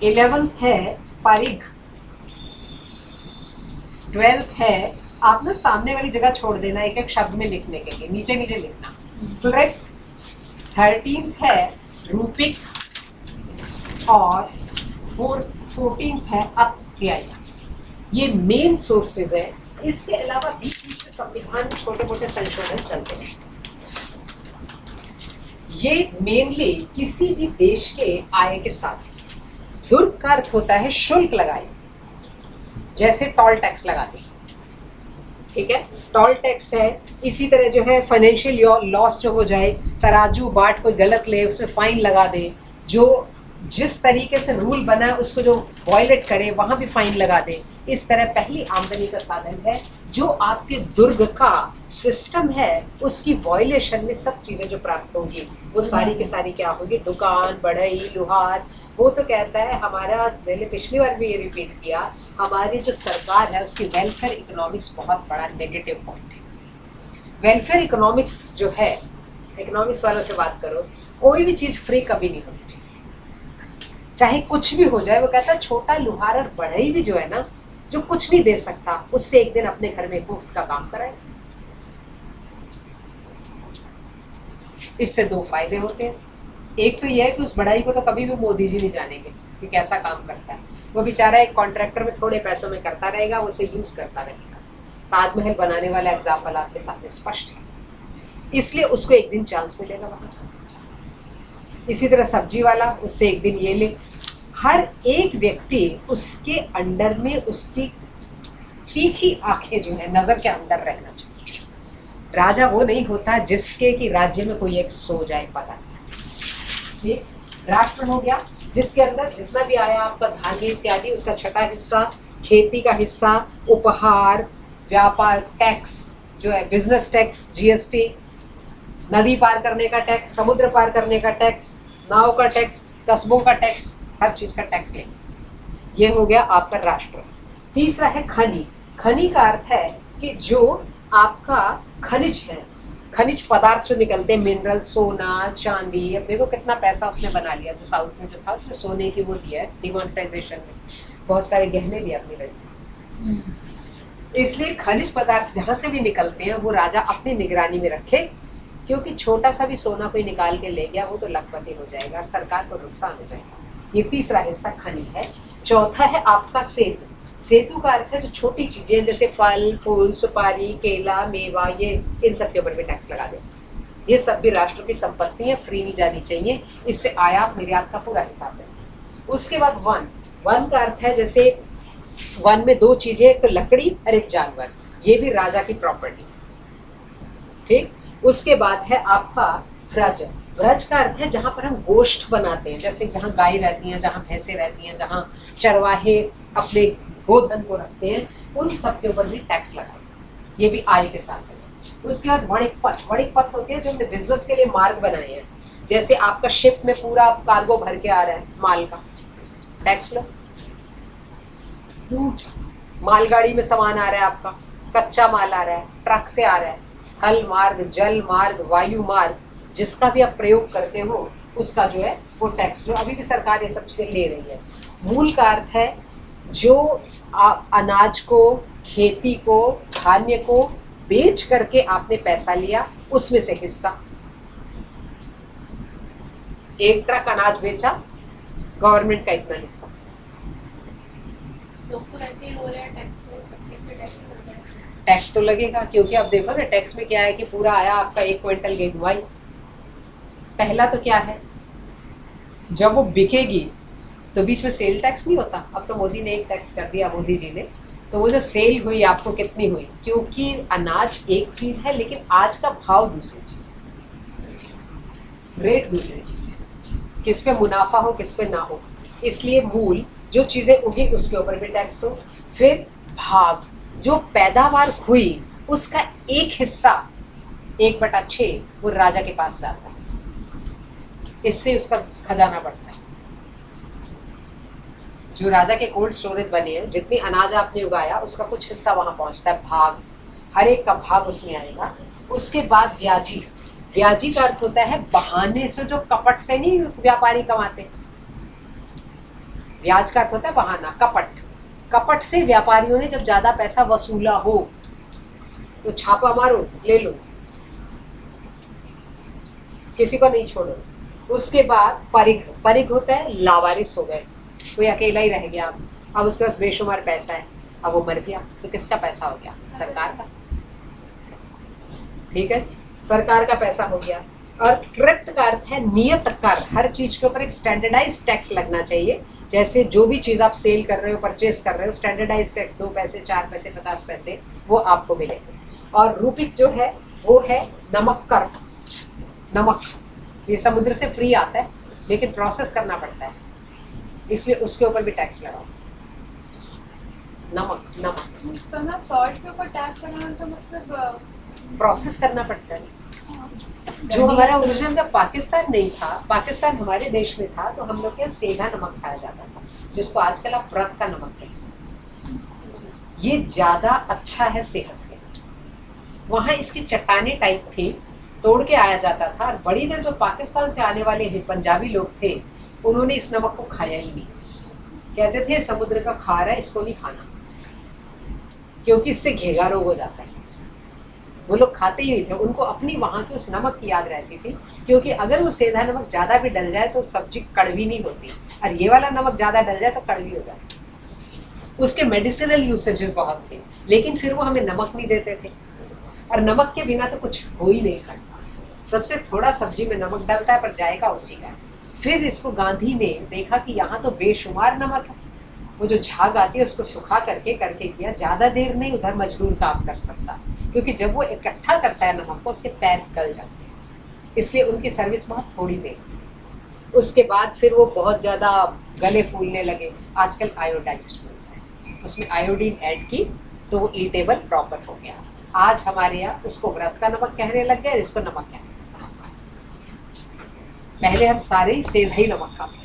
11th है परिघ, 12th है, आप ना सामने वाली जगह छोड़ देना एक एक शब्द में लिखने के लिए, नीचे नीचे लिखना। 13th है रूपिक और 14th है अत्यय। ये मेन सोर्सेज है। इसके अलावा बीच बीच में संविधान में छोटे मोटे संशोधन चलते हैं। ये मेनली किसी भी देश के आय के साथ। दुर्ग का अर्थ होता है शुल्क लगाए, जैसे टोल टैक्स लगाते हैं, ठीक है, टोल टैक्स है। इसी तरह जो है फाइनेंशियल लॉस जो हो जाए, तराजू बाट कोई गलत ले उसमें फाइन लगा दे, जो जिस तरीके से रूल बना है उसको जो वायलेट करे वहाँ भी फाइन लगा दे। इस तरह पहली आमदनी का साधन है जो आपके दुर्ग का सिस्टम है, उसकी वायलेशन में सब चीज़ें जो प्राप्त होंगी वो सारी की सारी क्या होगी, दुकान, बढ़ई, लुहार। वो तो कहता है हमारा, मैंने पिछली बार भी ये रिपीट किया, हमारी जो सरकार है उसकी वेलफेयर इकोनॉमिक्स बहुत बड़ा नेगेटिव पॉइंट है। वेलफेयर इकोनॉमिक्स जो है, इकोनॉमिक्स वालों से बात करो, कोई भी चीज़ फ्री कभी नहीं होनी चाहिए, चाहे कुछ भी हो जाए। वो कहता है छोटा लुहार और बढ़ई भी जो है ना, जो कुछ नहीं दे सकता, उससे एक दिन अपने घर में मुफ्त का काम कराए। इससे दो फायदे होते हैं। एक तो यह है कि उस बढ़ाई को तो कभी भी मोदी जी नहीं जानेंगे कि कैसा काम करता है। वो बेचारा एक कॉन्ट्रैक्टर में थोड़े पैसों में करता रहेगा, उसे यूज करता रहेगा। ताजमहल बनाने वाला एग्जाम्पल आपके सामने स्पष्ट है, इसलिए उसको एक दिन चांस मिलेगा वहां। इसी तरह सब्जी वाला, उससे एक दिन ये ले। हर एक व्यक्ति उसके अंडर में, उसकी तीखी आंखें जो है नजर के अंदर रहना चाहिए। राजा वो नहीं होता जिसके कि राज्य में कोई एक सो जाए पता नहीं। ठीक, राष्ट्र हो गया जिसके अंदर जितना भी आया आपका धान्य इत्यादि, उसका छठा हिस्सा, खेती का हिस्सा, उपहार, व्यापार टैक्स जो है, बिजनेस टैक्स, जीएसटी, नदी पार करने का टैक्स, समुद्र पार करने का टैक्स, नाव का टैक्स, कस्बों का टैक्स, हर चीज का टैक्स लेंगे। ये हो गया आपका राष्ट्र। तीसरा है खनि। खनि का अर्थ है कि जो आपका खनिज है, खनिज पदार्थ जो निकलते हैं, मिनरल, सोना, चांदी। अब देखो कितना पैसा उसने बना लिया, जो साउथ में जो था उसने सोने की वो दिया है डिमोनेटाइजेशन में, बहुत सारे गहने दिए अपनी रही। इसलिए खनिज पदार्थ जहाँ से भी निकलते हैं वो राजा अपनी निगरानी में रखे, क्योंकि छोटा सा भी सोना कोई निकाल के ले गया वो तो लखपति हो जाएगा और सरकार को नुकसान हो जाएगा। ये तीसरा हिस्सा खनि है। चौथा है आपका सेतु। सेतु का अर्थ है जो छोटी चीजें जैसे फल, फूल, सुपारी, केला, मेवा, ये इन सब के ऊपर भी टैक्स लगा दे। ये सब भी राष्ट्र की संपत्ति है, फ्री नहीं जानी चाहिए। इससे आयात निर्यात का पूरा हिसाब है। उसके बाद वन। वन का अर्थ है जैसे वन में दो चीजें, एक तो लकड़ी और एक जानवर, ये भी राजा की प्रॉपर्टी। ठीक, उसके बाद है आपका व्रज। व्रज का अर्थ है जहाँ पर हम गोष्ठ बनाते हैं, जैसे जहाँ गाय रहती हैं, जहाँ भैंसें रहती हैं, जहाँ चरवाहे अपने गोधन को रखते हैं, उन सब के ऊपर भी टैक्स लगाए। ये भी आय के साथ है। उसके बाद वणिक पथ। वणिक पथ होते हैं जो हमने बिजनेस के लिए मार्ग बनाए हैं, जैसे आपका शिप में पूरा कार्गो भर के आ रहा है माल का, टैक्स लो। रूट्स, मालगाड़ी में सामान आ रहा है आपका, कच्चा माल आ रहा है, ट्रक से आ रहा है, स्थल मार्ग, जल मार्ग, वायु मार्ग, जिसका भी आप प्रयोग करते हो उसका जो है वो टैक्स लो। अभी भी सरकार ये सब चीजें ले रही है। मूल का अर्थ है जो आप अनाज को, खेती को, धान्य को बेच करके आपने पैसा लिया, उसमें से हिस्सा, 1 ट्रक अनाज बेचा, गवर्नमेंट का इतना हिस्सा। लोग तो वैसे ही हो रहे हैं, टैक्स तो 25% हो रहा है। टैक्स तो लगेगा, क्योंकि अब देखो ना टैक्स में क्या है कि पूरा आया आपका 1 क्विंटल गेहूं आई। पहला तो क्या है, जब वो बिकेगी तो बीच में सेल टैक्स नहीं होता। अब तो मोदी ने एक टैक्स कर दिया, मोदी जी ने, तो वो जो सेल हुई आपको कितनी हुई, क्योंकि अनाज एक चीज है लेकिन आज का भाव दूसरी चीज है, रेट दूसरी चीज है, किस पे मुनाफा हो किस पे ना हो। इसलिए मूल जो चीजें उगी उसके ऊपर भी टैक्स हो। फिर भाग, जो पैदावार हुई उसका एक हिस्सा 1/6 वो राजा के पास जाता है, इससे उसका खजाना बढ़ता है। जो राजा के कोल्ड स्टोरेज बने हैं, जितनी अनाज आपने उगाया उसका कुछ हिस्सा वहां पहुंचता है, भाग, हर एक का भाग उसमें आएगा। उसके बाद ब्याजी, ब्याजी का अर्थ होता है बहाने से, जो कपट से नहीं व्यापारी कमाते, ब्याज का अर्थ होता है बहाना, कपट। कपट से व्यापारियों ने जब ज्यादा पैसा वसूला हो तो छापा मारो, ले लो, किसी को नहीं छोड़ो। उसके बाद परिघ, परिघ होता है लावारिस हो गए, कोई अकेला ही रह गया, अब उसके पास बेशुमार पैसा है, अब वो मर गया तो किसका पैसा हो गया, सरकार का, ठीक है, सरकार का पैसा हो गया। और ट्रिप्ट का अर्थ है नियत कर, हर चीज के ऊपर एक स्टैंडर्डाइज टैक्स लगना चाहिए। जैसे जो भी चीज आप सेल कर रहे हो, परचेज कर रहे हो, स्टैंडर्डाइज टैक्स 2 पैसे 4 पैसे 50 पैसे वो आपको मिलेंगे। और रूपिक जो है वो है नमक कर, नमक ये समुद्र से फ्री आता है लेकिन प्रोसेस करना पड़ता है, इसलिए उसके ऊपर भी टैक्स लगाओ। नमक, नमक तो ना सॉल्ट के ऊपर टैक्स लगाना तो मतलब प्रोसेस करना पड़ता है। जो हमारा ओरिजिनल जब पाकिस्तान नहीं था, पाकिस्तान हमारे देश में था, तो हम लोग के यहाँ सेंधा नमक खाया जाता था, जिसको आजकल आप व्रत का नमक कहते हैं। ये ज्यादा अच्छा है सेहत में। वहाँ इसकी चट्टाने टाइप थी, तोड़ के आया जाता था, और बड़ी देर जो पाकिस्तान से आने वाले पंजाबी लोग थे उन्होंने इस नमक को खाया ही नहीं, कहते थे समुद्र का खारा है, इसको नहीं खाना, क्योंकि इससे घेगा रोग हो जाता है। वो लोग खाते ही नहीं थे, उनको अपनी वहाँ की उस नमक की याद रहती थी, क्योंकि अगर वो सेंधा नमक ज़्यादा भी डल जाए तो सब्जी कड़वी नहीं होती, और ये वाला नमक ज़्यादा डल जाए तो कड़वी हो जाती। उसके मेडिसिनल यूसेजेस बहुत थे, लेकिन फिर वो हमें नमक नहीं देते थे, और नमक के बिना तो कुछ हो ही नहीं सकता। सबसे थोड़ा सब्जी में नमक डलता है पर जाएगा उसी का। फिर इसको गांधी ने देखा कि यहाँ तो बेशुमार नमक है, वो जो झाग आती है उसको सुखा करके किया, ज़्यादा देर नहीं उधर मजदूर काम कर सकता, क्योंकि जब वो इकट्ठा करता है नमक को उसके पैर गल जाते हैं, इसलिए उनकी सर्विस बहुत थोड़ी देर। उसके बाद फिर वो बहुत ज़्यादा गले फूलने लगे, आजकल आयोडाइज्ड मिलता है, उसमें आयोडीन ऐड की तो वो ईटेबल प्रॉपर हो गया। आज हमारे यहाँ उसको व्रत का नमक कहने लग गए, इसको नमक कहने लगे। पहले हम सारे ही सेंधा ही नमक खाते,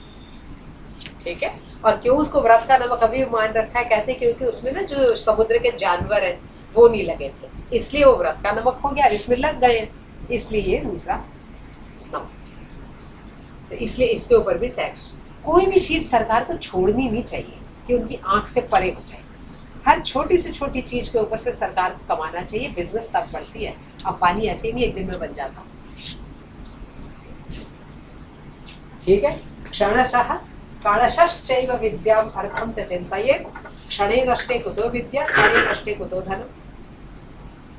ठीक है। और क्यों उसको व्रत का नमक अभी मान रखा है, कहते क्योंकि उसमें ना जो समुद्र के जानवर हैं वो नहीं लगे थे, इसलिए वो व्रत का नमक हो गया, इसमें लग गए हैं, इसलिए ये दूसरा नमक। तो इसलिए इसके ऊपर भी टैक्स। कोई भी चीज़ सरकार को छोड़नी नहीं चाहिए कि उनकी आंख से परे हो जाए। हर छोटी से छोटी चीज़ के ऊपर से सरकार को कमाना चाहिए, बिजनेस तब बढ़ती है। अब पानी ऐसे ही नहीं एक दिन में बन जाता, ठीक है। क्षणशः काणशश्चैव विद्याम अर्थम च चिन्तयेत्, क्षणे नष्टे कुतो विद्या क्षणे नष्टे कुतो धनम्।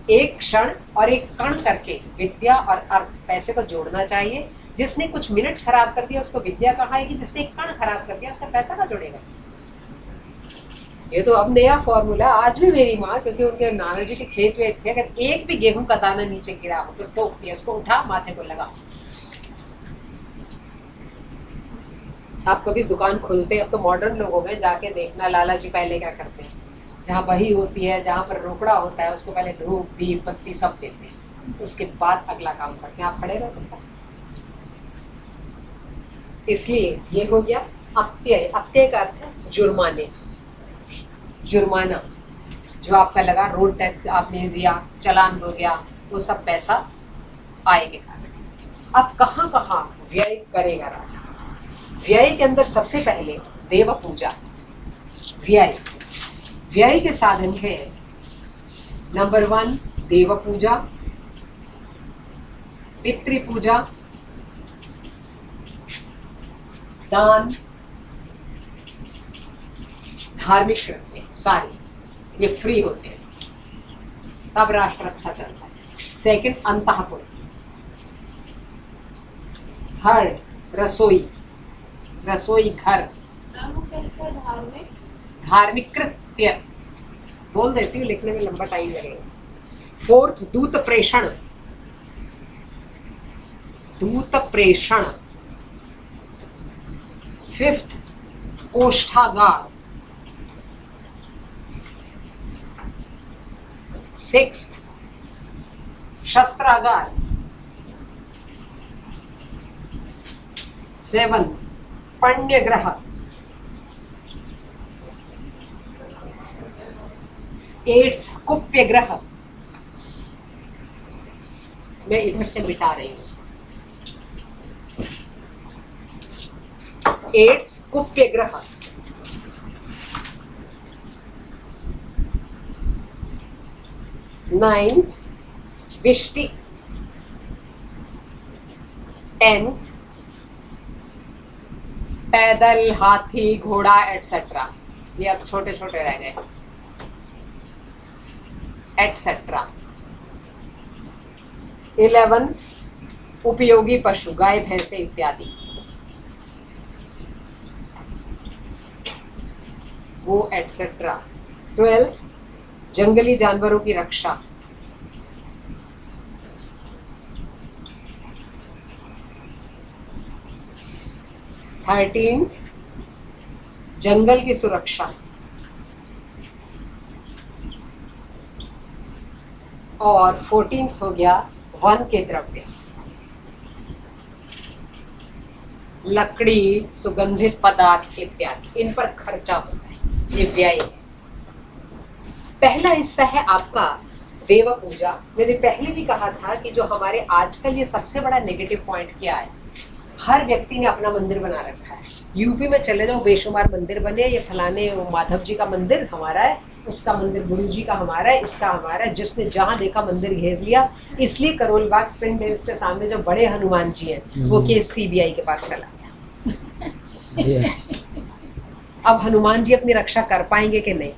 एक क्षण और एक कण करके विद्या और अर्थ, पैसे को जोड़ना चाहिए। जिसने कुछ मिनट खराब कर दिया उसको विद्या कहाँ आएगी, जिसने एक कण खराब कर दिया उसका पैसा कहाँ जुड़ेगा। ये तो अब नया फॉर्मूला। आज भी मेरी माँ, क्योंकि उनके नाना जी के खेत में थे, अगर एक भी गेहूं का दाना नीचे गिरा हो तो टोक दिया, उसको उठा माथे को लगा। आप कभी दुकान खुलते, अब तो मॉडर्न लोग हो गए, जाके देखना लाला जी पहले क्या करते हैं। जहाँ बही होती है, जहाँ पर रोकड़ा होता है, उसको पहले धूप दीप बत्ती सब देते हैं, उसके बाद अगला काम करते हैं। आप खड़े रहो। इसलिए ये हो गया अत्यय। अत्यय का अर्थ है जुर्माने, जुर्माना जो आपका लगा, रोड टैक्स आपने दिया, चालान हो गया, वो सब पैसा आय के कारण। अब कहाँ कहाँ व्यय करेगा राजा। व्यय के अंदर सबसे पहले देव पूजा। व्यय, व्यय के साधन है नंबर 1 देव पूजा, पितृ पूजा, दान, धार्मिक कृत्य, सारे ये फ्री होते हैं, तब राष्ट्र अच्छा चलता है। सेकंड अंतःपुर, थर्ड रसोई, रसोई घर, मैम वो क्या लिखा है धार्मिक? धार्मिक कृत्य बोल देती हूँ, लिखने में लंबा टाइम लगेगा। फोर्थ दूत प्रेषण, दूत प्रेषण। फिफ्थ कोष्ठागार। सिक्स्थ शस्त्रागार। सेवन पण्यग्रह। एट्थ कुप्यग्रह। मैं इधर से मिटा रही हूँ उसको। एट्थ कुप्यग्रह। नाइन्थ विष्टि। टेंथ पैदल, हाथी, घोड़ा एटसेट्रा। ये अब छोटे छोटे रह गए एटसेट्रा। 11 उपयोगी पशु, गाय भैंसे इत्यादि, वो एटसेट्रा। 12 जंगली जानवरों की रक्षा। 13 जंगल की सुरक्षा। और 14 हो गया वन के द्रव्य, लकड़ी, सुगंधित पदार्थ इत्यादि, इन पर खर्चा होता है, ये व्यय है। पहला हिस्सा है आपका देव पूजा। मैंने पहले भी कहा था कि जो हमारे आजकल ये सबसे बड़ा नेगेटिव पॉइंट क्या है, हर व्यक्ति ने अपना मंदिर बना रखा है। यूपी में चले जाओ, बेशुमार मंदिर बने, ये फलाने माधव जी का मंदिर हमारा है, उसका मंदिर गुरु जी का हमारा है, इसका हमारा है, जिसने जहाँ देखा मंदिर घेर लिया। इसलिए करोल बाग स्प्रिंग डेल्स के सामने जो बड़े हनुमान जी हैं वो केस सीबीआई के पास चला गया। अब हनुमान जी अपनी रक्षा कर पाएंगे कि नहीं,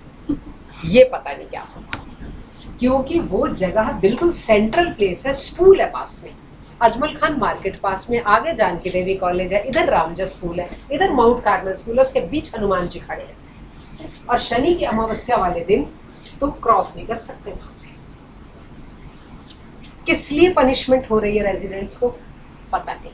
ये पता नहीं क्या होगा, क्योंकि वो जगह बिल्कुल सेंट्रल प्लेस है। स्कूल है पास में, अजमल खान मार्केट पास में, आगे जानकी देवी कॉलेज है, इधर रामजा स्कूल है, इधर माउंट कार्मल स्कूल है, उसके बीच हनुमान जी खड़े हैं। और शनि की अमावस्या वाले दिन तुम क्रॉस नहीं कर सकते वहां से। किस लिए पनिशमेंट हो रही है रेजिडेंट्स को पता नहीं।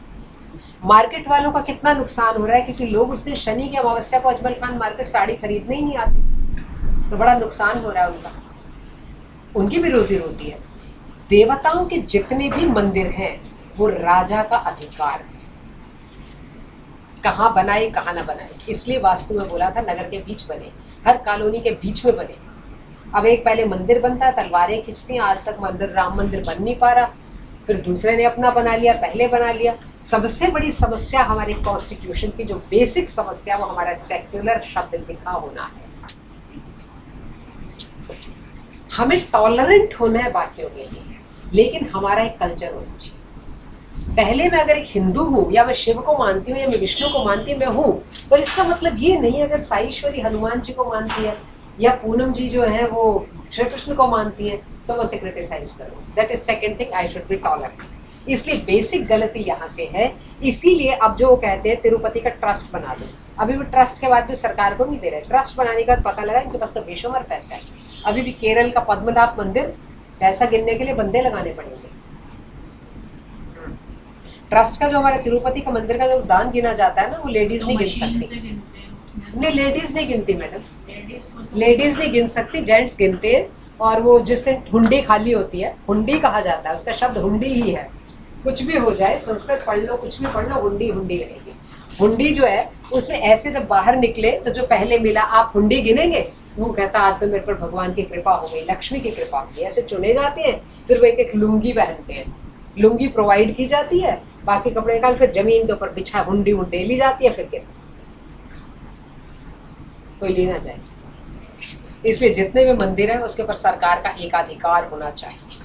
मार्केट वालों का कितना नुकसान हो रहा है, क्योंकि लोग उस दिन शनि की अमावस्या को अजमल खान मार्केट साड़ी खरीदने ही नहीं आते, तो बड़ा नुकसान हो रहा है उनका, उनकी भी रोजी रोटी है। देवताओं के जितने भी मंदिर हैं वो राजा का अधिकार है, कहाँ बनाए कहाँ ना बनाए। इसलिए वास्तु में बोला था नगर के बीच बने, हर कॉलोनी के बीच में बने। अब एक पहले मंदिर बनता है, तलवारें खींचती हैं, आज तक मंदिर, राम मंदिर बन नहीं पा रहा, फिर दूसरे ने अपना बना लिया, पहले बना लिया। सबसे बड़ी समस्या हमारे कॉन्स्टिट्यूशन की जो बेसिक समस्या, वो हमारा सेक्युलर शब्द लिखा होना है। हमें टॉलरेंट होना है बाकियों के लिए, लेकिन हमारा एक कल्चर होना चाहिए। पहले मैं अगर एक हिंदू हूँ, या मैं शिव को मानती हूँ, या मैं विष्णु को मानती हूँ, मैं हूँ, पर इसका मतलब ये नहीं अगर साईश्वरी हनुमान जी को मानती है, या पूनम जी जो है वो श्री कृष्ण को मानती है, तो मैं उसे क्रिटिसाइज करूँ। That is second thing, I should be tolerant. इसलिए बेसिक गलती यहाँ से है। इसीलिए अब जो वो कहते हैं तिरुपति का ट्रस्ट बना दो, अभी भी ट्रस्ट के बाद भी सरकार को नहीं दे रहे। ट्रस्ट बनाने का पता लगा इनके पास तो बेशुमार पैसा है। अभी भी केरल का पद्मनाभ मंदिर, पैसा गिनने के लिए बंदे लगाने पड़ेंगे। ट्रस्ट का जो हमारे तिरुपति का मंदिर का जो दान गिना जाता है ना, वो लेडीज नहीं गिन सकती। नहीं, लेडीज नहीं गिनती मैडम, लेडीज नहीं गिन सकती, जेंट्स गिनते हैं। और वो जिस दिन हुंडी खाली होती है, हुंडी कहा जाता है, उसका शब्द हुंडी ही है। कुछ भी हो जाए, संस्कृत पढ़ लो, कुछ भी पढ़ लो, हुंडी हुंडी रहेगी। हुंडी जो है उसमें ऐसे जब बाहर निकले तो जो पहले मिला, आप हुंडी गिनेंगे, वो कहता आज तो मेरे पर भगवान की कृपा हो गई, लक्ष्मी की कृपा हो गई। ऐसे चुने जाते हैं, फिर वो एक एक लुंगी पहनते हैं, लुंगी प्रोवाइड की जाती है, बाकी कपड़े निकाल फिर जमीन के ऊपर बिछा हुंडी ली जाती है, फिर क्या कोई लेना जाए। इसलिए जितने भी मंदिर है उसके ऊपर सरकार का एकाधिकार होना चाहिए।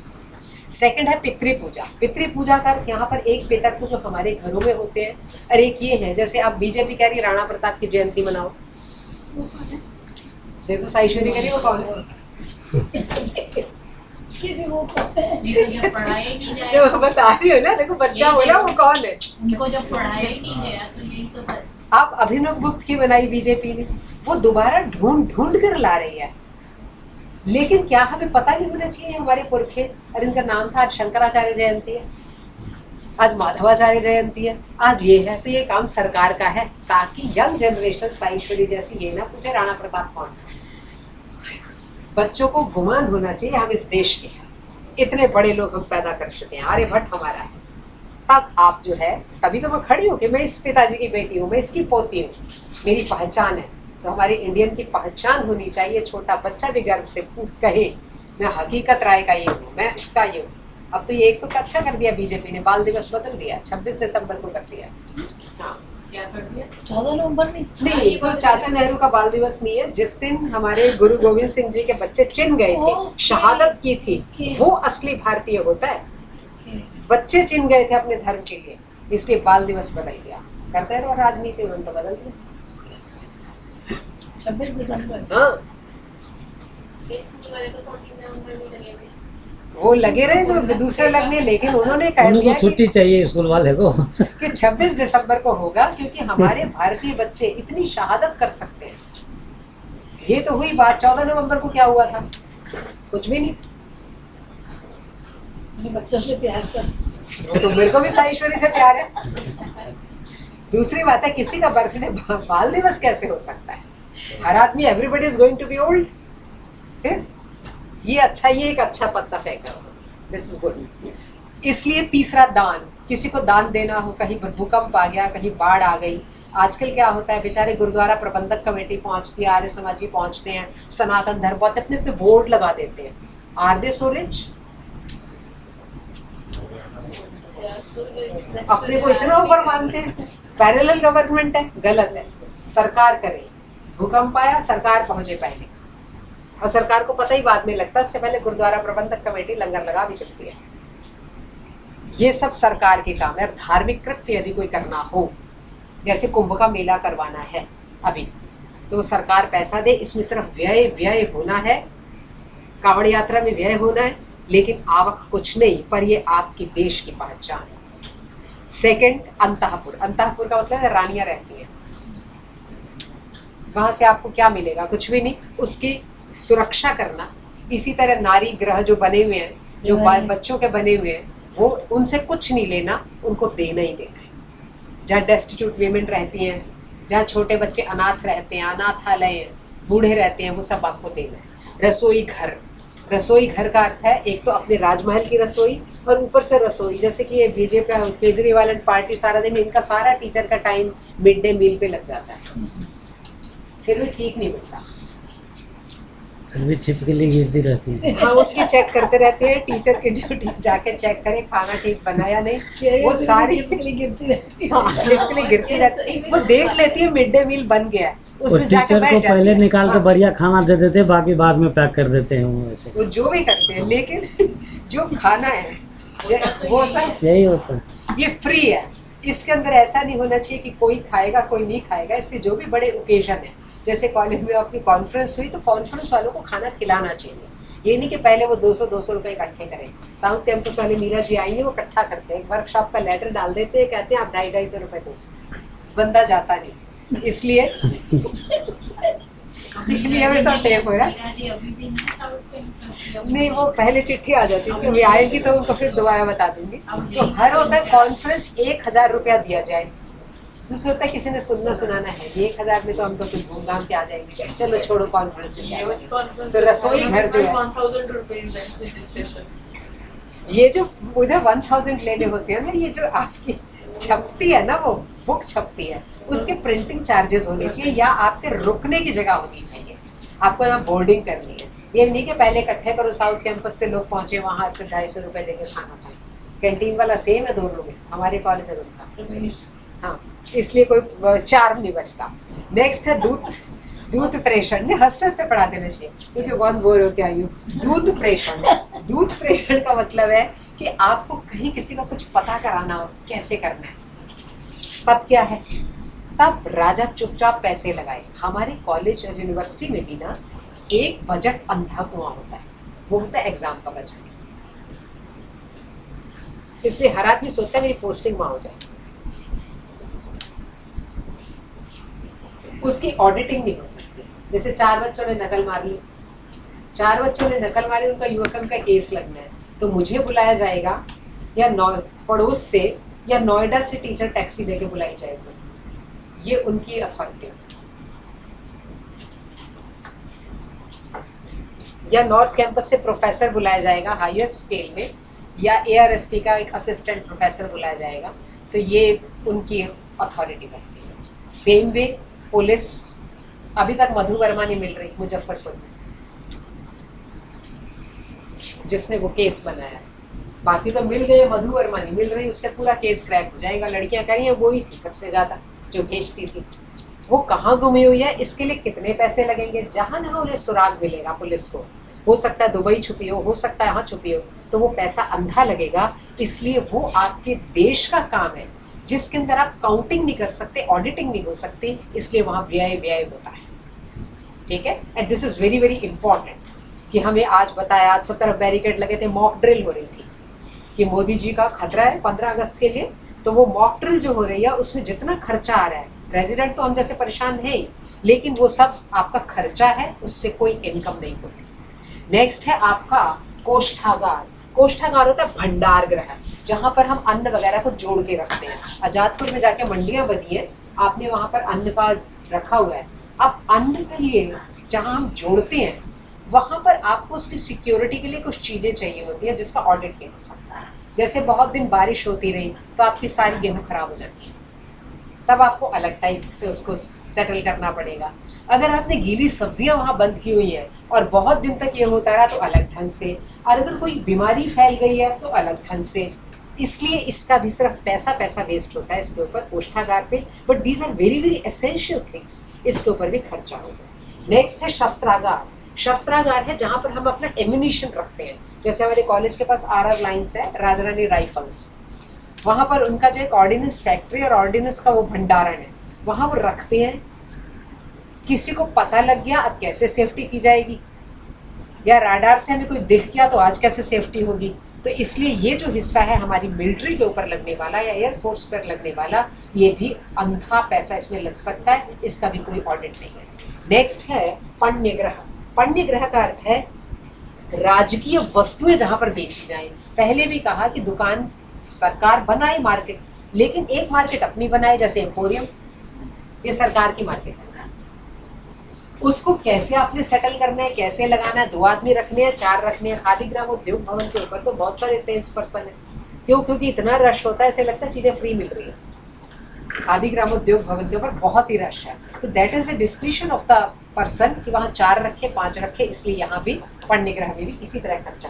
सेकंड है पितृ पूजा। पितृ पूजा का अर्थ यहाँ पर एक पितर तो जो हमारे घरों में होते हैं, और एक ये है जैसे अब बीजेपी कह रही राणा प्रताप की जयंती मनाओ, देखो साईश्वरी कह रही वो कौन है? नहीं तो जो पढ़ाया ही नहीं जो जाएगा, बता रही हो ना, देखो बच्चा बोला वो कौन है। उनको जो पढ़ाया ही नहीं गया तो यही तो सच। आप अभिनव गुप्त की बनाई बीजेपी ने, वो दोबारा ढूंढ ढूंढ कर ला रही है, लेकिन क्या हमें पता नहीं होना चाहिए हमारे पुरखे? और इनका नाम था, आज शंकराचार्य जयंती है, आज माधवाचार्य जयंती है, आज ये है, तो ये काम सरकार का है ताकि यंग जनरेशन साईश्वरी जैसी ये ना पूछे राणा प्रताप कौन है। बच्चों को गुमान होना चाहिए हम इस देश के हैं, इतने बड़े लोग हम पैदा कर चुके हैं, आर्यभट्ट हमारा है। तब आप जो है, तभी तो मैं खड़ी हूँ कि मैं इस पिताजी की बेटी हूँ, मैं इसकी पोती हूँ, मेरी पहचान है। तो हमारे इंडियन की पहचान होनी चाहिए। छोटा बच्चा भी गर्व से कहे मैं हकीकत राय का ये हूँ, मैं उसका ये हूँ। अब तो ये एक तो अच्छा कर दिया बीजेपी ने, बाल दिवस बदल दिया, 26 दिसंबर को कर दिया। हाँ, क्या कर दिया? 14 नवंबर नहीं नहीं तो चाचा नेहरू का बाल दिवस नहीं है, जिस दिन हमारे गुरु गोविंद सिंह जी के बच्चे चिन गए थे, ओके। शहादत की थी, वो असली भारतीय होता है। बच्चे चिन गए थे अपने धर्म के लिए, इसलिए बाल दिवस बदल गया। करते रहो राजनीति, उन्होंने तो बदल दिया। 26 दिसंबर। हाँ, स्कूल वाले तो 14 नवंबर में लगे हुए। वो लगे रहे जो दूसरे लगने, लेकिन उन्होंने कह उनको दिया छुट्टी चाहिए स्कूल वाले को। कि 26 दिसंबर को होगा, क्योंकि हमारे भारतीय बच्चे इतनी शहादत कर सकते हैं। ये तो हुई बात। 14 नवंबर को क्या हुआ था? कुछ भी नहीं। बच्चों से प्यार कर। वो तो मेरे को भी साईश्वरी से प्यार है। दूसरी बात है, किसी का बर्थडे बाल दिवस कैसे हो सकता है? हर आदमी, everybody is going to be old. ये अच्छा, ये एक अच्छा पत्ता फेंका, दिस इज गुड। इसलिए तीसरा दान, किसी को दान देना हो, कहीं भूकंप आ गया, कहीं बाढ़ आ गई। आजकल क्या होता है, बेचारे गुरुद्वारा प्रबंधक कमेटी पहुंचती है, आर्य समाजी पहुंचते हैं, सनातन धर्म बहुत अपने अपने बोर्ड लगा देते हैं। Are they so rich? अपने को इतना ऊपर मानते हैं। पैरेलल गवर्नमेंट है, गलत है। सरकार करे, भूकंप आया सरकार पहुंचे पहले, और सरकार को पता ही बाद में लगता, उससे पहले गुरुद्वारा प्रबंधक कमेटी लंगर लगा भी सकती है। ये सब सरकार के काम है। धार्मिक कृत्य यदि कोई करना हो, जैसे कुंभ का मेला करवाना है अभी, तो सरकार पैसा दे, इसमें सिर्फ व्यय होना है, कांवड़ यात्रा में व्यय होना है, लेकिन आवक कुछ नहीं, पर ये आपकी देश की पहचान है। सेकंड, अंतःपुर। अंतःपुर का मतलब है रानियां रहती हैं, वहां से आपको क्या मिलेगा? कुछ भी नहीं। उसकी सुरक्षा करना। इसी तरह नारी ग्रह जो बने हुए हैं, जो बच्चों के बने हुए हैं, वो उनसे कुछ नहीं लेना, उनको देना ही देना है। जहाँ डेस्टिट्यूट वीमेन रहती हैं, जहाँ छोटे बच्चे अनाथ रहते हैं, अनाथालय, बूढ़े रहते हैं, वो सब आपको देना है। रसोई घर। रसोई घर का अर्थ है एक तो अपने राजमहल की रसोई, और ऊपर से रसोई, जैसे कि ये बीजेपी केजरीवाल एंड पार्टी सारा दिन, इनका सारा टीचर का टाइम मिड डे मील पे लग जाता है, फिर भी ठीक नहीं मिलता। फिर भी छिपकली गिरती रहती है। हाँ, उसकी चेक करते रहते हैं, टीचर की ड्यूटी जाके चेक करे खाना ठीक बना या नहीं। वो सारी छिपकली गिरती रहती है। हाँ, छिपकली गिरती रहती है। वो देख लेती है मिड डे मील बन गया है, वो उसमें जाके टीचर बैठ को जाती पहले है। निकाल के हाँ, बढ़िया खाना दे देते, बाकी बाद में पैक कर देते हैं वो ऐसे। वो जो भी करते हैं, लेकिन जो खाना है वो सब यही होता है। ये फ्री है। इसके अंदर ऐसा नहीं होना चाहिए कि कोई खाएगा कोई नहीं खाएगा। इसलिए जो भी बड़े ओकेजन है, जैसे कॉलेज में अपनी कॉन्फ्रेंस हुई, तो कॉन्फ्रेंस वालों को खाना खिलाना चाहिए। ये नहीं कि पहले वो 200 रुपए इकट्ठे करें। साउथ कैंपस वाले मीरा जी आई है, वो इकट्ठा करते हैं, वर्कशॉप का लेटर डाल देते हैं, कहते हैं आप 250 रुपए दो, बंदा जाता नहीं। इसलिए हमेशा टेप हो रहा है। अभी भी नहीं साउथ कैंपस। नहीं, वो पहले चिट्ठी आ जाती थी, अभी आएगी तो उनको फिर दोबारा बता दूंगी। तो हर होता है कॉन्फ्रेंस 1000 रुपया दिया जाए। दूसरा होता है किसी ने सुनना सुनाना है, 1000 में तो हम तो कुछ घूम-घाम के आ जाएंगे, चलो छोड़ो कॉन्फ्रेंस में जाएंगे। तो रसोई घर जो है, 1000 rupees registration। ये जो मुझे 1000 लेने होते हैं ना, ये जो आपकी छपती है ना, वो बुक छपती है, उसके प्रिंटिंग चार्जेस होने चाहिए, या आपके रुकने की जगह होनी चाहिए। आपको यहाँ बोर्डिंग करनी है। ये नहीं कि पहले इकट्ठे करो, साउथ कैंपस से लोग पहुंचे वहाँ, फिर 250 रुपए देके खाना खाएं। कैंटीन वाला सेम है दोनों में, हमारे कॉलेज है उसका। हाँ, इसलिए कोई चार्म नहीं बचता। नेक्स्ट है दूध। दूध प्रेषण, नहीं हंसते हंसते पढ़ा देना चाहिए क्योंकि बहुत बोर हो के आई हूँ। दूध प्रेषण, दूध प्रेषण का मतलब है कि आपको कहीं किसी को कुछ पता कराना हो कैसे करना है, तब क्या है, तब राजा चुपचाप पैसे लगाए। हमारे कॉलेज और यूनिवर्सिटी में भी ना एक बजट अंधा कुआं होता है, वो होता है एग्जाम का बजट। इसलिए हर आदमी सोचता है मेरी पोस्टिंग वहां हो जाए, उसकी ऑडिटिंग नहीं हो सकती। जैसे 4 बच्चों ने नकल मार ली, 4 बच्चों ने नकल मारी, उनका यूएफएम का केस लगना है, तो मुझे बुलाया जाएगा या पड़ोस से या नोएडा से टीचर टैक्सी लेके बुलाई जाएगी, ये उनकी अथॉरिटी। या नॉर्थ कैंपस से प्रोफेसर बुलाया जाएगा हाईएस्ट स्केल में, या एआरएसटी का एक असिस्टेंट प्रोफेसर बुलाया जाएगा, तो ये उनकी अथॉरिटी रहती है। सेम वे पुलिस, अभी तक मधु वर्मा नहीं मिल रही मुजफ्फरपुर में, जिसने वो केस बनाया। बाकी तो मिल गए, मधु वर्मा नहीं मिल रही, उससे पूरा केस क्रैक हो जाएगा। लड़कियां कह रही हैं वो ही थी सबसे ज्यादा जो भेजती थी। वो कहाँ गुमी हुई है, इसके लिए कितने पैसे लगेंगे, जहां जहां उन्हें सुराग मिलेगा पुलिस को, हो सकता है दुबई छुपी हो सकता है यहाँ छुपी हो, तो वो पैसा अंधा लगेगा। इसलिए वो आपके देश का काम है जिसके अंदर आप काउंटिंग नहीं कर सकते, ऑडिटिंग नहीं हो सकती, इसलिए वहां व्यय होता है। ठीक है, and this is very very important कि हमें आज बताया, आज सब तरफ बैरिकेड लगे थे, मॉक ड्रिल हो रही थी कि मोदी जी का खतरा है 15 अगस्त के लिए, तो वो मॉक ड्रिल जो हो रही है उसमें जितना खर्चा आ रहा है, रेजिडेंट तो हम जैसे परेशान है ही, लेकिन वो सब आपका खर्चा है, उससे कोई इनकम नहीं होती। नेक्स्ट है आपका कोष्ठागार। कोष्ठागार होता है भंडार गृह, जहाँ पर हम अन्न वगैरह को जोड़ के रखते हैं। आजादपुर में जाके मंडियाँ बनी है, आपने वहाँ पर अन्न का रखा हुआ है। अब अन्न के लिए जहाँ हम जोड़ते हैं वहाँ पर आपको उसकी सिक्योरिटी के लिए कुछ चीज़ें चाहिए होती है जिसका ऑडिट नहीं हो सकता। जैसे बहुत दिन बारिश होती रही तो आपकी सारी गेहूँ खराब हो जाती है, तब आपको अलग टाइप से उसको सेटल करना पड़ेगा। अगर आपने गीली सब्जियां वहाँ बंद की हुई है और बहुत दिन तक ये होता रहा तो अलग ढंग से, और अगर कोई बीमारी फैल गई है तो अलग ढंग से। इसलिए इसका भी सिर्फ पैसा वेस्ट होता है इसके ऊपर, कोष्ठागार पे, but these are very very essential things, इसके ऊपर भी खर्चा होगा। नेक्स्ट है शस्त्रागार। शस्त्रागार है जहाँ पर हम अपना एम्यूनिशन रखते हैं। जैसे हमारे कॉलेज के पास आरआर लाइन्स है, राजा रानी राइफल्स, वहाँ पर उनका जो एक ऑर्डिनेंस फैक्ट्री और ऑर्डिनेंस का वो भंडारण है, वहाँ वो रखते हैं। किसी को पता लग गया, अब कैसे सेफ्टी की जाएगी, या राडार से हमें कोई दिख गया तो आज कैसे सेफ्टी होगी। तो इसलिए ये जो हिस्सा है हमारी मिलिट्री के ऊपर लगने वाला या एयरफोर्स पर लगने वाला, ये भी अंधा पैसा इसमें लग सकता है, इसका भी कोई ऑडिट नहीं है। नेक्स्ट है पण्यग्रह। पण्यग्रह का अर्थ है राजकीय वस्तुएं जहाँ पर बेची जाएं। पहले भी कहा कि दुकान सरकार बनाए मार्केट, लेकिन एक मार्केट अपनी बनाए, जैसे एम्पोरियम, ये सरकार की मार्केट है। उसको कैसे आपने सेटल करना है, कैसे लगाना है, 2 आदमी रखने हैं, 4 रखने हैं। खादी ग्राम उद्योग भवन के ऊपर तो बहुत सारे सेल्स पर्सन है। क्यों? क्योंकि इतना रश होता है, ऐसे लगता है चीजें फ्री मिल रही है। खादी ग्राम उद्योग भवन के ऊपर बहुत ही रश है, तो that is the description of the person कि वहाँ 4 रखे, 5 रखे, इसलिए यहाँ भी पण्यग्रह में भी इसी तरह खर्चा।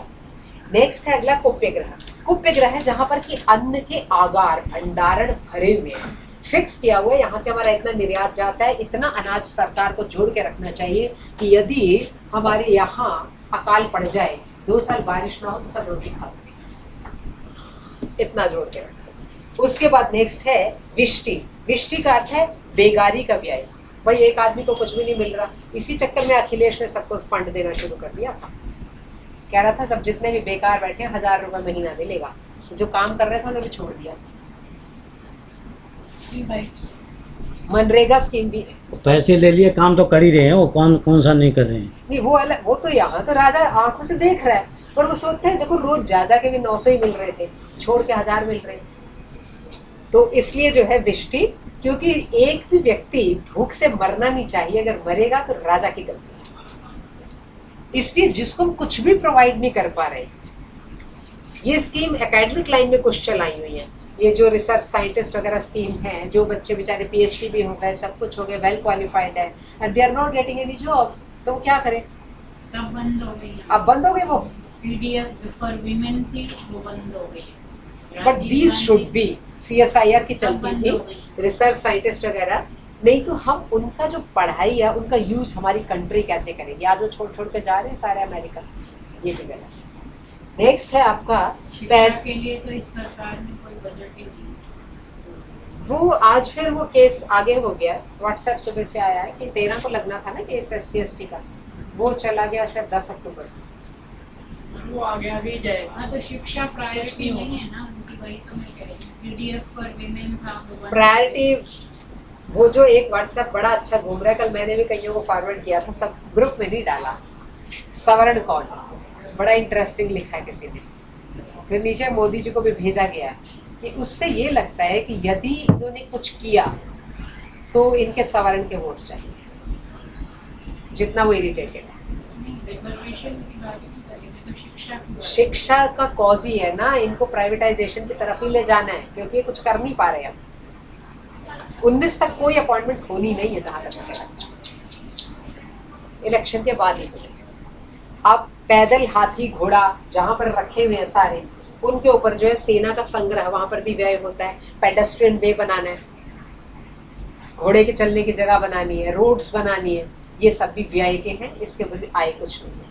नेक्स्ट है अगला कुप्यग्रह। कुप्यग्रह है जहाँ पर कि अन्न के आगार भंडारण भरे हुए हैं, फिक्स किया हुआ है, यहाँ से हमारा इतना निर्यात जाता है, इतना अनाज सरकार को जोड़ के रखना चाहिए कि यदि हमारे यहाँ अकाल पड़ जाए, 2 साल बारिश ना हो तो सब रोटी खा सके, इतना जोड़ के रखना। उसके बाद नेक्स्ट है विष्टि। विष्टि का अर्थ है बेगारी का व्यय। भाई एक आदमी को कुछ भी नहीं मिल रहा, इसी चक्कर में अखिलेश ने सबको फंड देना शुरू कर दिया था। कह रहा था सब जितने भी बेकार बैठे 1000 रुपये महीना मिलेगा, जो काम कर रहे थे उन्हें भी छोड़ दिया। मनरेगा स्कीम भी पैसे ले लिए, काम तो कर ही रहे हैं, वो कौन सा नहीं कर रहे हैं। नहीं, वो अलग, वो तो यहाँ तो राजा आंखों से देख रहा है, पर वो सोचते हैं देखो रोज ज्यादा के भी 900 ही मिल रहे थे, छोड़ के 1000 मिल रहे। तो इसलिए जो है विष्टि, क्योंकि एक भी व्यक्ति भूख से मरना नहीं चाहिए, अगर मरेगा तो राजा की गलती है। इसलिए जिसको हम कुछ भी प्रोवाइड नहीं कर पा रहे, ये स्कीम एकेडमिक लाइन में कुछ चलाई हुई है। ये जो रिसर्च साइंटिस्ट वगैरह स्कीम है, जो बच्चे बेचारे PhD भी हो गए, सब कुछ हो गए, वेल क्वालिफाइड है, and they are not getting any job, तो वो क्या करें? सब बंद हो गई। अब बंद हो गए वो। PDF फॉर वीमेन थी, वो बंद हो गई। But these should be CSIR की चलती थी, रिसर्च साइंटिस्ट वगैरह, नहीं तो हम उनका जो पढ़ाई है उनका यूज हमारी कंट्री कैसे करेंगे? आज वो छोड़ छोड़ के जा रहे हैं सारे अमेरिका, ये भी गलत। नेक्स्ट है आपका शिक्षा के लिए तो इस सरकार ने कोई बजट ही नहीं। वो आज फिर वो केस आगे हो गया, व्हाट्सएप सुबह से आया है कि 13 को लगना था ना केस SC/ST का, वो चला गया शायद 10 अक्टूबर। वो आगे आगे ही जाएगा। हाँ तो शिक्षा प्रायोरिटी नहीं है ना उनकी, वही तो मैं कह रही हूँ। PDF फॉर विमेन था वो बंद प्रायोरिटी वो जो एक व्हाट्सएप बड़ा अच्छा घूम रहा है, कल मैंने भी कईयों को फॉरवर्ड किया था, सब ग्रुप में नहीं डाला। सवर्ण कौन, बड़ा इंटरेस्टिंग लिखा है किसी ने, फिर नीचे मोदी जी को भी भेजा गया कि उससे ये लगता है कि यदि इन्होंने कुछ किया तो इनके सवर्ण के वोट चाहिए, जितना वो इरिटेटेड है। रिजर्वेशन की बात नहीं करेंगे तो शिक्षा की बात। शिक्षा का कॉज ही है ना, इनको प्राइवेटाइजेशन की तरफ ही ले जाना है, क्योंकि ये कुछ कर नहीं पा रहे अब। 19 तक कोई अपॉइंटमेंट होनी नहीं है जहां तक मुझे लगता है, इलेक्शन के बाद ही होगी। अब पैदल हाथी घोड़ा जहां पर रखे हुए हैं सारे, उनके ऊपर जो है सेना का संग्रह, वहां पर भी व्यय होता है। पेडेस्ट्रियन वे बनाना है, घोड़े के चलने की जगह बनानी है, रोड्स बनानी है, ये सब भी व्यय के हैं, इसके बदले आय कुछ नहीं है।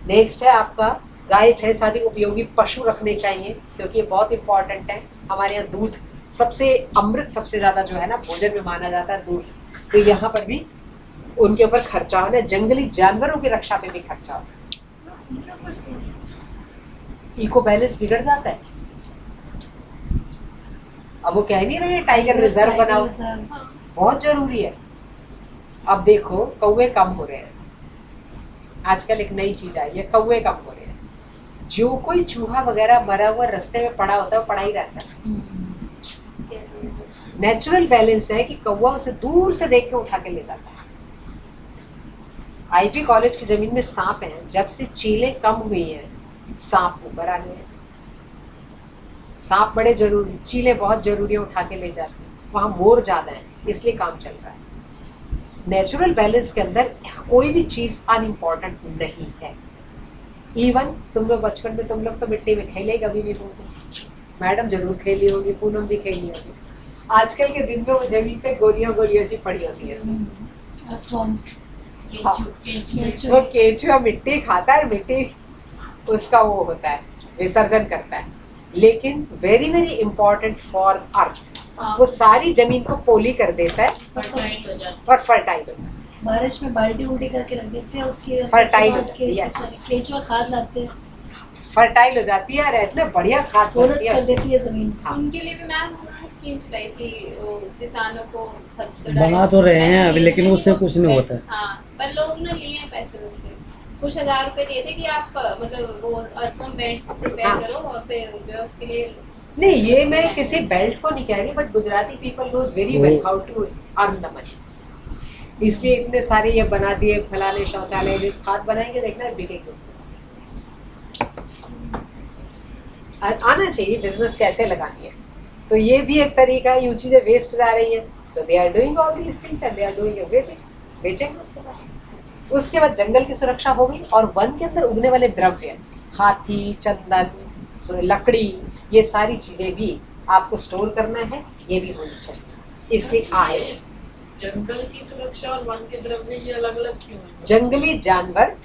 नेक्स्ट है आपका गाय भैंस आदि उपयोगी पशु रखने चाहिए, क्योंकि ये बहुत इंपॉर्टेंट है। हमारे यहाँ दूध सबसे अमृत सबसे ज्यादा जो है ना भोजन में माना जाता है दूध, तो यहाँ पर भी उनके ऊपर खर्चा होना है। जंगली जानवरों की रक्षा पे भी खर्चा होना है। इको बैलेंस बिगड़ जाता है। अब वो कह नहीं रहे टाइगर रिजर्व बनाओ, बहुत जरूरी है। अब देखो कौवे कम हो रहे हैं, आजकल एक नई चीज आई है, कौवे कम हो रहे हैं। जो कोई चूहा वगैरह मरा हुआ रास्ते में पड़ा होता है वो पड़ा ही रहता है। नेचुरल बैलेंस है कि कौवा उसे दूर से देख के उठा के ले जाता है। आईपी कॉलेज की जमीन में सांप हैं, जब से चीलें कम हुई हैं सांप ऊपर आ गए हैं। सांप बड़े जरूरी, चीलें बहुत जरूरी है, उठा के ले जाते हैं। वहाँ मोर ज्यादा है इसलिए काम चल रहा है। नेचुरल बैलेंस के अंदर कोई भी चीज अनइम्पॉर्टेंट नहीं है। इवन तुम लोग बचपन में तुम लोग तो मिट्टी में खेले कभी भी होंगे, मैडम जरूर खेली होगी, पूनम भी खेली होगी। आजकल के दिन में वो जमीन पे गोलियां गोलियां सी पड़ी होती है। हाँ। वो केचुआ मिट्टी खाता है, मिट्टी उसका वो होता है, विसर्जन करता है। लेकिन very very important for earth, वो सारी जमीन को पोली कर देता है फर्टाइल हो जाता और फर्टाइल हो जाता है। बारिश में बाल्टी उल्टी करके रख देते हैं, उसकी Fertile हो जाती है, yes. केचुआ खाद लाते हैं, फर्टाइल हो जाती है, और इतना बढ़िया खाद बोनस बनती है कर उससे। देती है जमीन। हाँ। उनके लिए भी मैम उन्होंने स्कीम चलाई थी, वो किसानों को सब्सिडाइज बना तो रहे हैं अभी, पैसे लेकिन दिए थे उससे कि कुछ नहीं वो होता है। हाँ, पर लोग ना लिए हैं पैसे उनसे, कुछ हजार रुपए दिए थे कि आप मतलब वो अर्थवॉर्म बेल्ट प्रिपेयर हाँ। करो और फिर जो है उसके लिए। नहीं, ये मैं किसी बेल्ट को नहीं कह रही, but Gujarati people knows very well how to earn the money. इसलिए इतने सारे ये बना दिए, फलाने शौचालय, जिस खाद बनाएंगे देखना है बिकेगी उसको। आना चाहिए बिजनेस कैसे लगानी है, तो ये भी एक तरीका है। यूं चीजें वेस्ट जा रही है, so they are doing all these things and they are doing everything, बेचेंगे उसके बाद जंगल की सुरक्षा हो गई। और वन के अंदर उगने वाले द्रव्य, हाथी, चंदन, लकड़ी, ये सारी चीजें भी आपको स्टोर करना है, ये भी होनी चाहिए। इसलिए आए जंगल की सुरक्षा और वन के द्रव्य ये अलग अलग क्यों है? जंगली जानवर,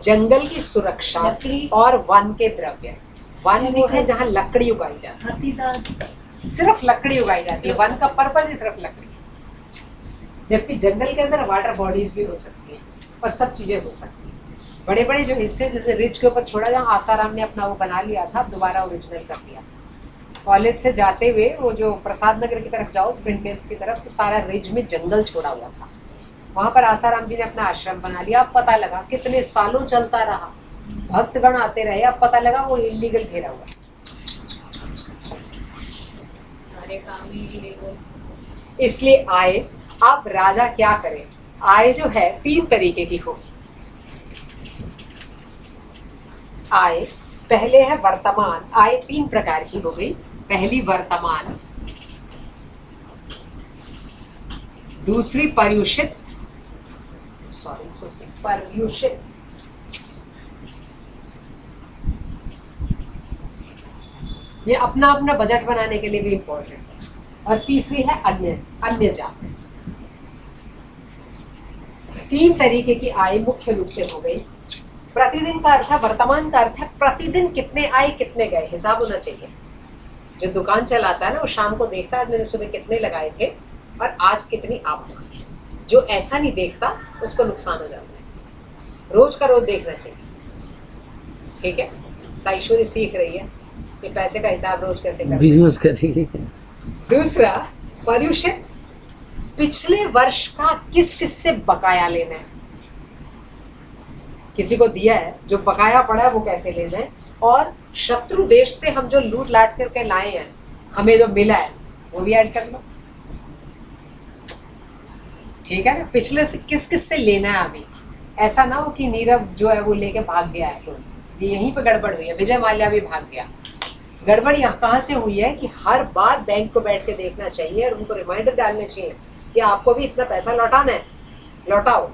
जंगल की सुरक्षा लकड़ी और वन के द्रव्य। वन वो है Chemicals. जहाँ लकड़ी उगाई जाती हाथी दांत, है, सिर्फ लकड़ी उगाई जाती है, वन का पर्पज ही सिर्फ लकड़ी है। जबकि जंगल के अंदर वाटर बॉडीज भी हो सकती है और सब चीजें हो सकती हैं। बड़े बड़े जो हिस्से जैसे रिज के ऊपर छोड़ा, जहाँ आसाराम ने अपना वो बना लिया था, अब दोबारा ओरिजिनल कर दिया। कॉलेज से जाते हुए वो जो प्रसाद नगर की तरफ जाओ, स्प्रिंग हिल्स की तरफ, तो सारा रिज में जंगल छोड़ा हुआ था। वहां पर आसाराम जी ने अपना आश्रम बना लिया। अब पता लगा कितने सालों चलता रहा, भक्तगण आते रहे, अब पता लगा वो इलीगल घेरा हुआ। सारे काम ही illegal। इसलिए आय, अब राजा क्या करे? आय जो है 3 तरीके की होगी। आय पहले है वर्तमान, आय 3 प्रकार की हो गई। पहली वर्तमान, दूसरी पर्युषित, पर्युषित, ये अपना अपना बजट बनाने के लिए भी इम्पोर्टेंट है। और तीसरी है अन्य, अन्य जात। तीन तरीके की आय मुख्य रूप से हो गई। प्रतिदिन का अर्थ है, वर्तमान का अर्थ है प्रतिदिन कितने आए कितने गए, हिसाब होना चाहिए। जो दुकान चलाता है ना वो शाम को देखता है मैंने सुबह कितने लगाए थे और आज कितनी आवक हुई है। जो ऐसा नहीं देखता उसको नुकसान हो जाता है। रोज का रोज देखना चाहिए, ठीक है। साईश्वरी सीख रही है कि पैसे का हिसाब रोज कैसे करना है। बिजनेस करेंगे। दूसरा, पर्युषित पिछले वर्ष का किस किस से बकाया लेना है। किसी को दिया है जो बकाया पड़ा है वो कैसे लेना है। और शत्रु देश से हम जो लूट लाट करके लाए हैं, हमें जो मिला है वो भी ऐड कर लो, ठीक है ना। पिछले से किस किस से लेना है अभी। ऐसा ना हो कि नीरव जो है वो लेके भाग गया है। तो यहीं पे गड़बड़ हुई है, विजय माल्या भी भाग गया। गड़बड़ यहाँ कहाँ से हुई है कि हर बार बैंक को बैठ के देखना चाहिए और उनको रिमाइंडर डालने चाहिए कि आपको भी इतना पैसा लौटाना है, लौटाओ।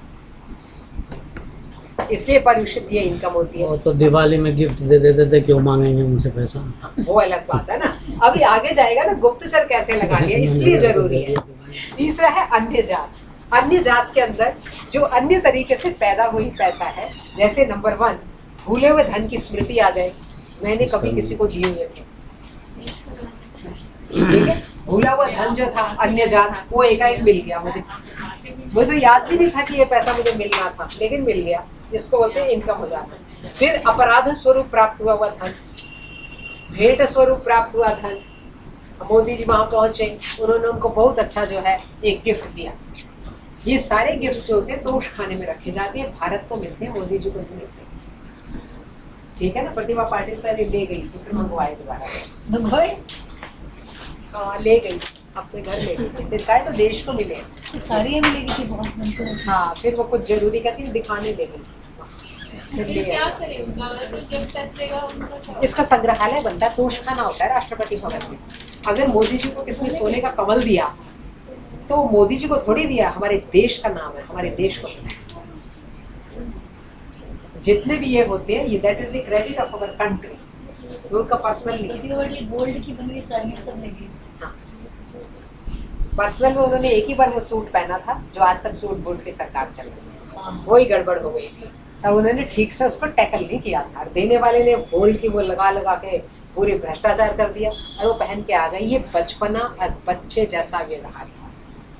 इसलिए पर्युषित ये इनकम होती है। वो तो दिवाली में गिफ्ट दे देते थे, क्यों मांगेंगे उनसे पैसा। वो अलग बात है ना। अभी आगे जाएगा ना गुप्तचर कैसे लगा दिया, इसलिए जरूरी है। तीसरा है अन्य जात। अन्य जात के अंदर जो अन्य तरीके से पैदा हुई पैसा है, जैसे नंबर 1 भूले हुए धन की स्मृति आ जाए, मैंने कभी किसी को दिए हुए थे, ठीक है। भूला हुआ धन जो था अन्य जात, वो एकाएक मिल गया मुझे तो याद भी नहीं था कि ये पैसा मुझे मिलना था, लेकिन मिल गया। इसको बोलते हैं इनकम हो जाना। फिर अपराध स्वरूप प्राप्त हुआ धन, भेंट स्वरूप प्राप्त हुआ धन। मोदी जी वहां पहुंचे, उन्होंने उनको बहुत अच्छा जो है एक गिफ्ट दिया। ये सारे गिफ्ट जो होते हैं तोश खाने में रखे जाते हैं, भारत को मिलते हैं, मोदी जी को नहीं मिलते, ठीक है ना। प्रतिभा पाटिल पहले ले गई तो फिर मंगवाए दोबारा, मंगवाए ले गई अपने घर ले गई, फिर कहा तो देश को मिले। साड़ियाँ मिलेगी थी बहुत हमको। हाँ, फिर वो कुछ जरूरी का थी दिखाने ले गई, फिर ले क्या आई। करेगा तो जब टैक्स देगा उनका इसका संग्रहालय बनता है, तोशखाना होता है राष्ट्रपति भवन में। अगर मोदी जी को किसने सोने का कमल दिया तो मोदी जी को थोड़ी दिया, हमारे देश का नाम है, हमारे देश को। जितने भी ये होते हैं, ये that is the credit of our country, उनका पर्सनल नहीं है। गोल्ड की बनी हुई साड़ियाँ सब लगी। पर्सनल में उन्होंने एक ही बार वो सूट पहना था जो आज तक सूट बूट की सरकार चल रही है, वही गड़बड़ हो गई थी। तब उन्होंने ठीक से उसको टैकल नहीं किया था, देने वाले ने गोल्ड की वो लगा लगा के पूरे भ्रष्टाचार कर दिया और वो पहन के आ गई। ये बचपना और बच्चे जैसा व्यवहार था,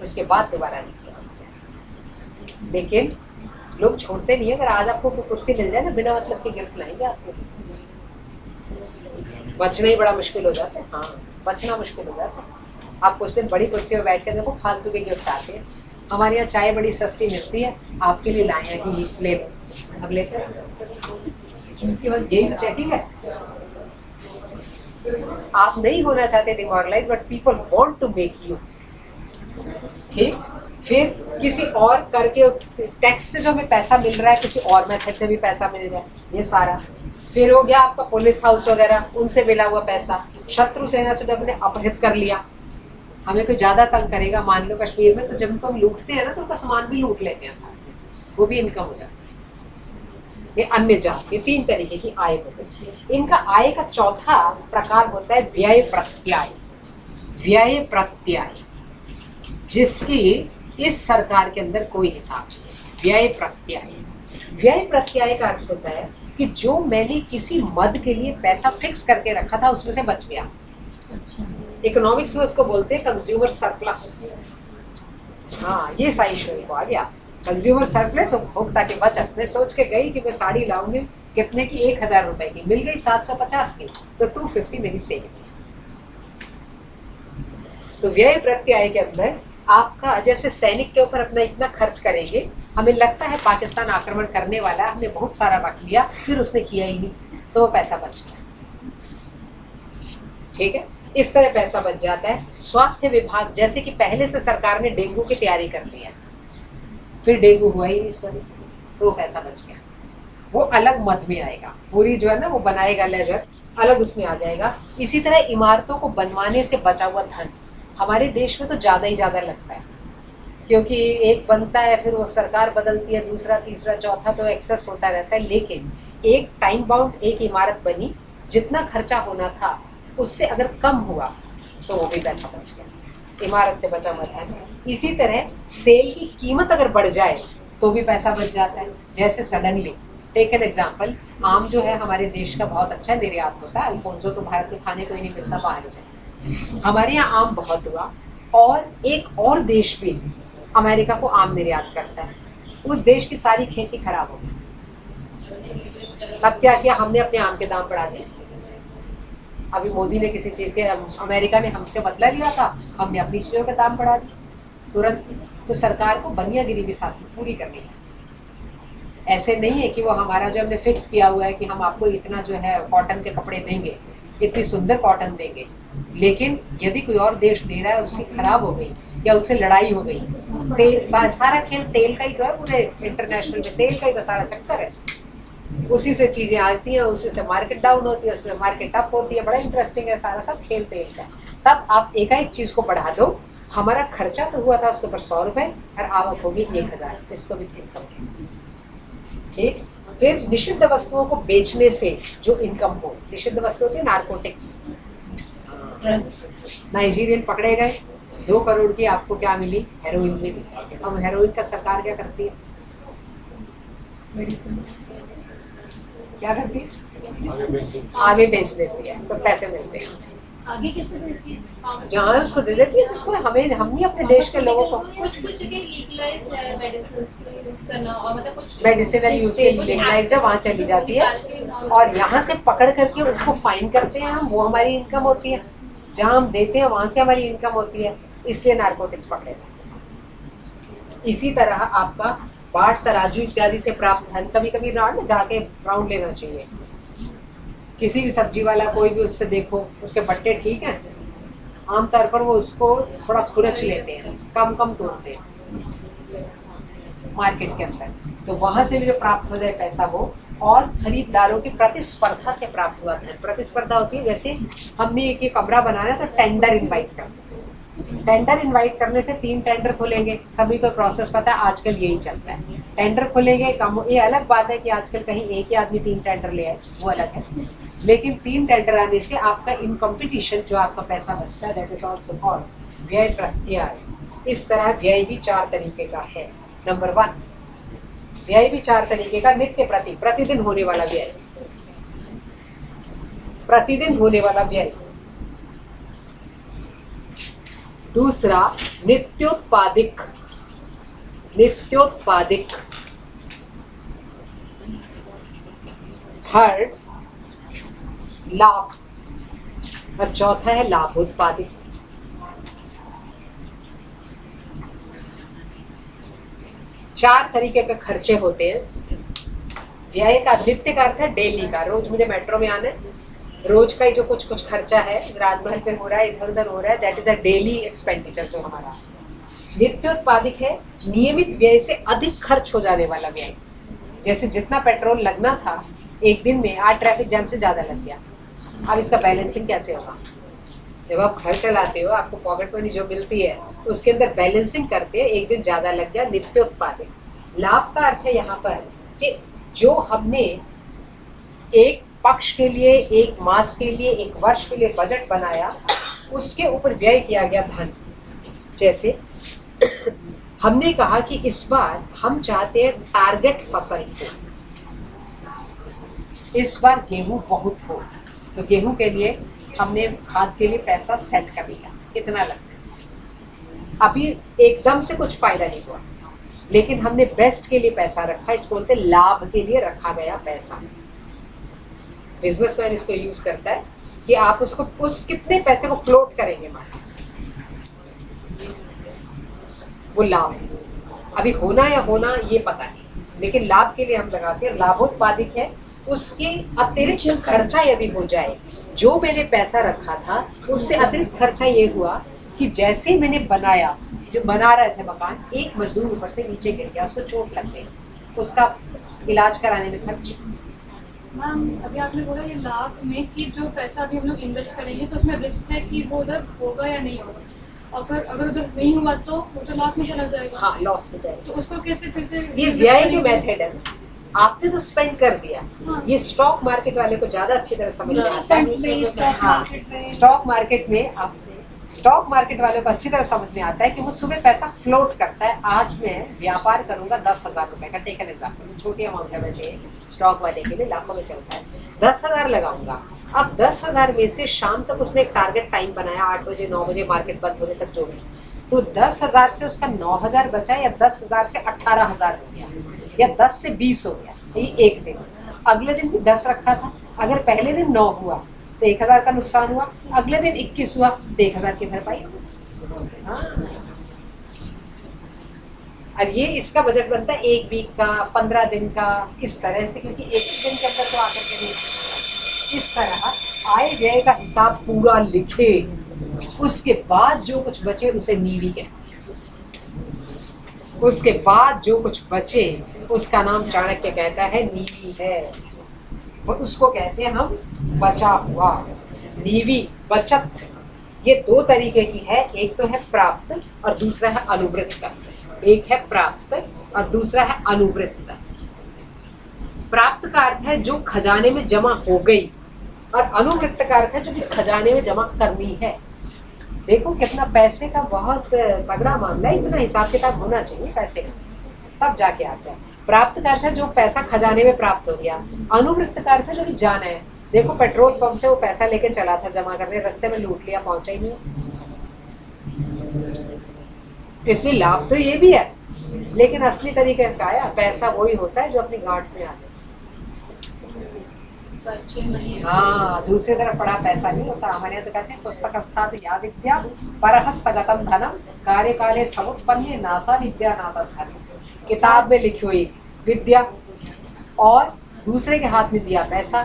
उसके बाद दोबारा नहीं किया ऐसा। लेकिन लोग छोड़ते नहीं है। अगर आज आपको कोई कुर्सी मिल जाए ना, बिना मतलब के गिफ्ट लाएंगे आपको, बचना ही बड़ा मुश्किल हो जाता है। हाँ, बचना मुश्किल हो जाता है। आप कुछ दिन बड़ी कुर्सी में बैठ के देखो, फालतू के गिफ्ट आते हैं। हमारे यहाँ चाय बड़ी सस्ती मिलती है, आपके लिए लाए हैं कि ले लो, अब लेते हैं। इसके बाद गेम चेकिंग है। आप नहीं होना चाहते demoralize, but people want to make you, ठीक। फिर किसी और करके टैक्स से जो हमें पैसा मिल रहा है, किसी और मेथड से भी पैसा मिल रहा है, ये सारा। फिर हो गया आपका पुलिस हाउस वगैरह, उनसे मिला हुआ पैसा। शत्रु सेना से जब हमने अपहृत कर लिया, हमें कोई ज्यादा तंग करेगा, मान लो कश्मीर में, तो जब उनको हम लूटते हैं ना तो उनका सामान भी लूट लेते हैं साथ में, वो भी इनकम हो जाती है। ये अन्य जात, ये 3 तरीके की आय होती है। इनका आय का चौथा प्रकार होता है व्यय प्रत्याय। व्यय प्रत्याय जिसकी इस सरकार के अंदर कोई हिसाब नहीं। व्यय प्रत्याय, व्यय प्रत्याय का अर्थ होता है कि जो मैंने किसी मद के लिए पैसा फिक्स करके रखा था उसमें से बच गया। अच्छा, इकोनॉमिक्स में उसको बोलते हैं कंज्यूमर सरप्लस। हाँ, ये साइश्वरी को आ गया। कंज्यूमर सरप्लस, उपभोक्ता की बचत। मैं सोच के गई कि मैं साड़ी लाऊंगी, कितने की, 1000 रुपए की, मिल गई 750 की, तो 250 मेरी सेविंग। तो व्यय प्रत्याय के अंदर आपका, जैसे सैनिक के ऊपर अपना इतना खर्च करेंगे, हमें लगता है पाकिस्तान आक्रमण करने वाला है, हमने बहुत सारा रख लिया, फिर उसने किया ही नहीं, तो वो पैसा बच गया, ठीक है। इस तरह पैसा बच जाता है। स्वास्थ्य विभाग, जैसे कि पहले से सरकार ने डेंगू की तैयारी कर ली है, फिर डेंगू हुआ ही नहीं इस बार, तो वो पैसा बच गया, वो अलग मद में आएगा। पूरी जो है ना वो बनाएगा लेजर, अलग उसमें आ जाएगा। इसी तरह इमारतों को बनवाने से बचा हुआ धन हमारे देश में तो ज़्यादा ही ज़्यादा लगता है, क्योंकि एक बनता है, फिर वो सरकार बदलती है, दूसरा, तीसरा, चौथा, तो एक्सेस होता रहता है। लेकिन एक टाइम बाउंड एक इमारत बनी, जितना खर्चा होना था उससे अगर कम हुआ तो वो भी पैसा बच गया, इमारत से बचा हुआ था। इसी तरह सेल की कीमत अगर बढ़ जाए तो भी पैसा बच जाता है। जैसे सडनली टेक एन एग्जाम्पल, आम जो है हमारे देश का बहुत अच्छा निर्यात होता है। अल्फोंसो तो भारत में खाने को ही नहीं मिलता बाहर से, हमारे यहाँ आम बहुत हुआ। और एक और देश भी अमेरिका को आम निर्यात करता है, उस देश की सारी खेती खराब हो गई। अब क्या किया हमने, अपने आम के दाम बढ़ा दिए। अभी मोदी ने किसी चीज़ के, अमेरिका ने हमसे बदला लिया था, हमने अपनी चीज़ों के दाम बढ़ा दिए तुरंत। तो सरकार को बनियागिरी भी साथ में पूरी करनी है। ऐसे नहीं है कि वो हमारा जो हमने फिक्स किया हुआ है कि हम आपको इतना जो है कॉटन के कपड़े देंगे, इतनी सुंदर कॉटन देंगे, लेकिन यदि कोई और देश दे रहा है, उसकी खराब हो गई या उससे लड़ाई हो गई, सारा खेल तेल का ही तो है। पूरे इंटरनेशनल में तेल का ही तो सारा चक्कर है। उसी से चीज़ें आती हैं, उसी से मार्केट डाउन होती है, उससे मार्केट अप होती है। बड़ा इंटरेस्टिंग है सारा सब खेल तेल का। तब आप एकाएक चीज़ को बढ़ा दो। हमारा खर्चा तो हुआ था उसके ऊपर 100 रुपये और आवक होगी 1000, इसको भी इनकम। ठीक, फिर निषिद्ध वस्तुओं को बेचने से जो इनकम हो, निषिद्ध वस्तु होती है नारकोटिक्स, नाइजीरियन पकड़े गए, 2 करोड़ की आपको क्या मिली, हेरोइन मिली। अब हेरोइन का सरकार क्या करती है, क्या करती है, आगे बेच देती है, तो पैसे मिलते हैं। आगे किसको भेजती है? जहाँ है उसको दे देती है, जिसको हमें, हम नहीं अपने देश के लोगों को। कुछ जगह लीगलाइज है मेडिसिन यूज करना, और मतलब कुछ मेडिसिनल यूसेज लीगलाइज्ड है, वहाँ चली जाती है और यहाँ से पकड़ करके उसको फाइन करते हैं हम, वो हमारी इनकम होती है। जहाँ हम देते हैं वहाँ से हमारी इनकम होती है, इसलिए नारकोटिक्स पकड़े जाते हैं। इसी तरह आपका बाट, तराजू इत्यादि से प्राप्त धन, कभी कभी राउंड जाके राउंड लेना चाहिए। किसी भी सब्जी वाला कोई भी, उससे देखो उसके बट्टे ठीक हैं, आमतौर पर वो उसको थोड़ा खुरच लेते हैं, कम कम तोड़ते हैं मार्केट के अंदर। तो वहाँ से भी जो प्राप्त हो जाए पैसा वो, और खरीदारों की प्रतिस्पर्धा से प्राप्त हुआ धन। प्रतिस्पर्धा होती है, जैसे हमने एक कमरा बनाना है तो टेंडर इनवाइट करते हैं। टेंडर इनवाइट करने से 3 टेंडर खुलेंगे, सभी को प्रोसेस पता है, आजकल यही चल रहा है। टेंडर खुलेंगे कम, ये अलग बात है कि आजकल कहीं एक ही आदमी 3 टेंडर ले आए, वो अलग है। लेकिन 3 टेंडर आने से आपका इन कंपटीशन जो आपका पैसा बचता है, दैट इज ऑल्सो कॉल्ड व्यय प्रत्याय। इस तरह व्यय भी 4 तरीके का है। नंबर 1, व्यय भी 4 तरीके का, नित्य प्रति, प्रतिदिन होने वाला व्यय, प्रतिदिन होने वाला व्यय। दूसरा नित्योत्पादिक, नित्योत्पादिक। थर्ड लाभ, और चौथा है लाभोत्पादिक। चार तरीके के खर्चे होते हैं। व्यय का, नित्य का अर्थ है डेली का, रोज मुझे मेट्रो में आना है, रोज का ही जो कुछ कुछ खर्चा है, राजमहल पे हो रहा है, इधर उधर हो रहा है, that is a daily expenditure जो हमारा। नित्योत्पादिक है नियमित व्यय से अधिक खर्च हो जाने वाला व्यय। जैसे जितना पेट्रोल लगना था एक दिन में, आज ट्रैफिक जाम से ज़्यादा लग गया। अब इसका बैलेंसिंग कैसे होगा? जब आप घर चलाते हो, आपको पॉकेट मनी जो मिलती है उसके अंदर बैलेंसिंग करते हैं, एक दिन ज़्यादा लग गया, नित्योत्पादिक। लाभ का अर्थ है यहाँ पर कि जो हमने एक पक्ष के लिए, एक मास के लिए, एक वर्ष के लिए बजट बनाया, उसके ऊपर व्यय किया गया धन। जैसे हमने कहा कि इस बार हम चाहते हैं टारगेट फसल हो, इस बार गेहूं बहुत हो, तो गेहूं के लिए हमने खाद के लिए पैसा सेट कर लिया, इतना लगता है। अभी एकदम से कुछ फायदा नहीं हुआ, लेकिन हमने बेस्ट के लिए पैसा रखा, इसको बोलते लाभ के लिए रखा गया पैसा। बिजनेसमैन इसको यूज करता है कि आप उसको, उस कितने पैसे को फ्लोट करेंगे मार्केट, वो लाभ है। अभी होना या होना ये पता नहीं, लेकिन लाभ के लिए हम लगाते हैं। लाभोत्पादिक है, उसके अतिरिक्त खर्चा यदि हो जाए, जो मैंने पैसा रखा था उससे अतिरिक्त खर्चा ये हुआ कि जैसे मैंने बनाया, जो बना रहे थे मकान, एक मजदूर ऊपर से नीचे गिर गया, उसको चोट लग गई, उसका इलाज कराने में खर्च। मैम अभी आपने बोला ये लाभ में कि जो पैसा अभी हम लोग इन्वेस्ट करेंगे तो उसमें रिस्क है कि वो उधर होगा या नहीं होगा। अगर उधर नहीं हुआ तो वो तो लॉस में चला जाएगा। हाँ, लॉस में जाएगा। तो उसको कैसे फिर से, ये व्यय के मेथड है, आपने तो स्पेंड कर दिया। हाँ। ये स्टॉक मार्केट वाले को ज्यादा अच्छी तरह समझ में आता फंड्स में, है। स्टॉक हाँ, मार्केट में, स्टॉक मार्केट में आप स्टॉक मार्केट वालों को अच्छी तरह समझ में आता है कि वो सुबह पैसा फ्लोट करता है। आज मैं व्यापार करूंगा 10,000 रुपए का, टेक एन एग्जाम्पल, छोटी अमाउंट है वैसे, स्टॉक वाले के लिए लाखों में चलता है। 10,000 लगाऊंगा। अब 10,000 में से शाम तक उसने एक टारगेट टाइम बनाया, 8 बजे 9 बजे मार्केट बंद होने तक जो भी, तो 10,000 से उसका 9,000 बचा, या 10,000 से 18,000 हो गया, या 10 से 20 हो गया, ये एक दिन। अगले दिन भी 10 रखा था, अगर पहले दिन 9 हुआ तो 1,000 का नुकसान हुआ, अगले दिन 21 हुआ तो 1,000 की भरपाई होगी। हाँ, और ये इसका बजट बनता है 1 वीक का, 15 दिन का, इस तरह से, क्योंकि एक ही दिन के अंदर तो आकर के नहीं। इस तरह आय व्यय का हिसाब पूरा लिखे, उसके बाद जो कुछ बचे उसे नीवी कहते हैं। उसके बाद जो कुछ बचे उसका नाम चाणक्य कहता है नीवी है, और उसको कहते हैं हम बचा हुआ। नीवी, बचत, ये 2 तरीके की है, एक तो है प्राप्त और दूसरा है अनुवृत्त। एक है प्राप्त और दूसरा है अनुवृत्त। प्राप्त का अर्थ है जो खजाने में जमा हो गई, और अनुवृत्त का अर्थ है जो कि खजाने में जमा करनी है। देखो कितना पैसे का बहुत तगड़ा मामला है, इतना हिसाब किताब होना चाहिए पैसे का, तब जाके आता है। प्राप्त का अर्थ है जो पैसा खजाने में प्राप्त हो गया। अनुवृत्त का अर्थ है जो भी जाना है। देखो पेट्रोल पंप से वो पैसा लेके चला था जमा करने, रास्ते में लूट लिया, पहुंचा ही नहीं। इसलिए लाभ तो ये भी है, लेकिन असली तरीके का है, पैसा वही होता है जो अपनी गांठ में आ जाए। हाँ, दूसरी तरफ पड़ा पैसा नहीं होता। हमारे यहाँ तो कहते हैं पुस्तकस्थात या विद्या परहस्तगतम धनम कार्य काले समुत्पन्ने नासा विद्या नाता धर्म। किताब में लिखी हुई विद्या और दूसरे के हाथ में दिया पैसा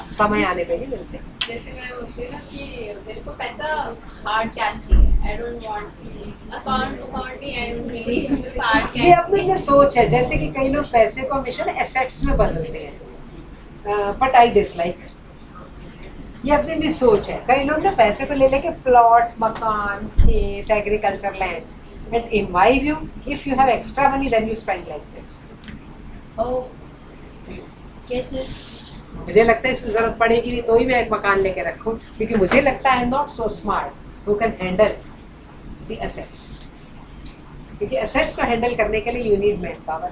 समय आने पे ही मिलते हैं। जैसे मैं बोलती हूँ ना कि मेरे को पैसा हार्ड कैश चाहिए, I don't want account he, I don't need card ये अपनी ये सोच है। जैसे कि कई लोग पैसे को हमेशा एसेट्स में बदलते हैं, बट आई डिसलाइक। ये अपनी भी सोच है। कई लोग ना पैसे को ले लेके प्लॉट, मकान, खेत, agriculture land, but in my view if you have extra money then you spend like this. कैसे? मुझे लगता है इसकी जरूरत पड़ेगी नहीं तो ही मैं एक मकान लेके रखूं, क्योंकि मुझे लगता है I am not so smart who can handle the assets, क्योंकि एसेट्स को हैंडल करने के लिए you need man power.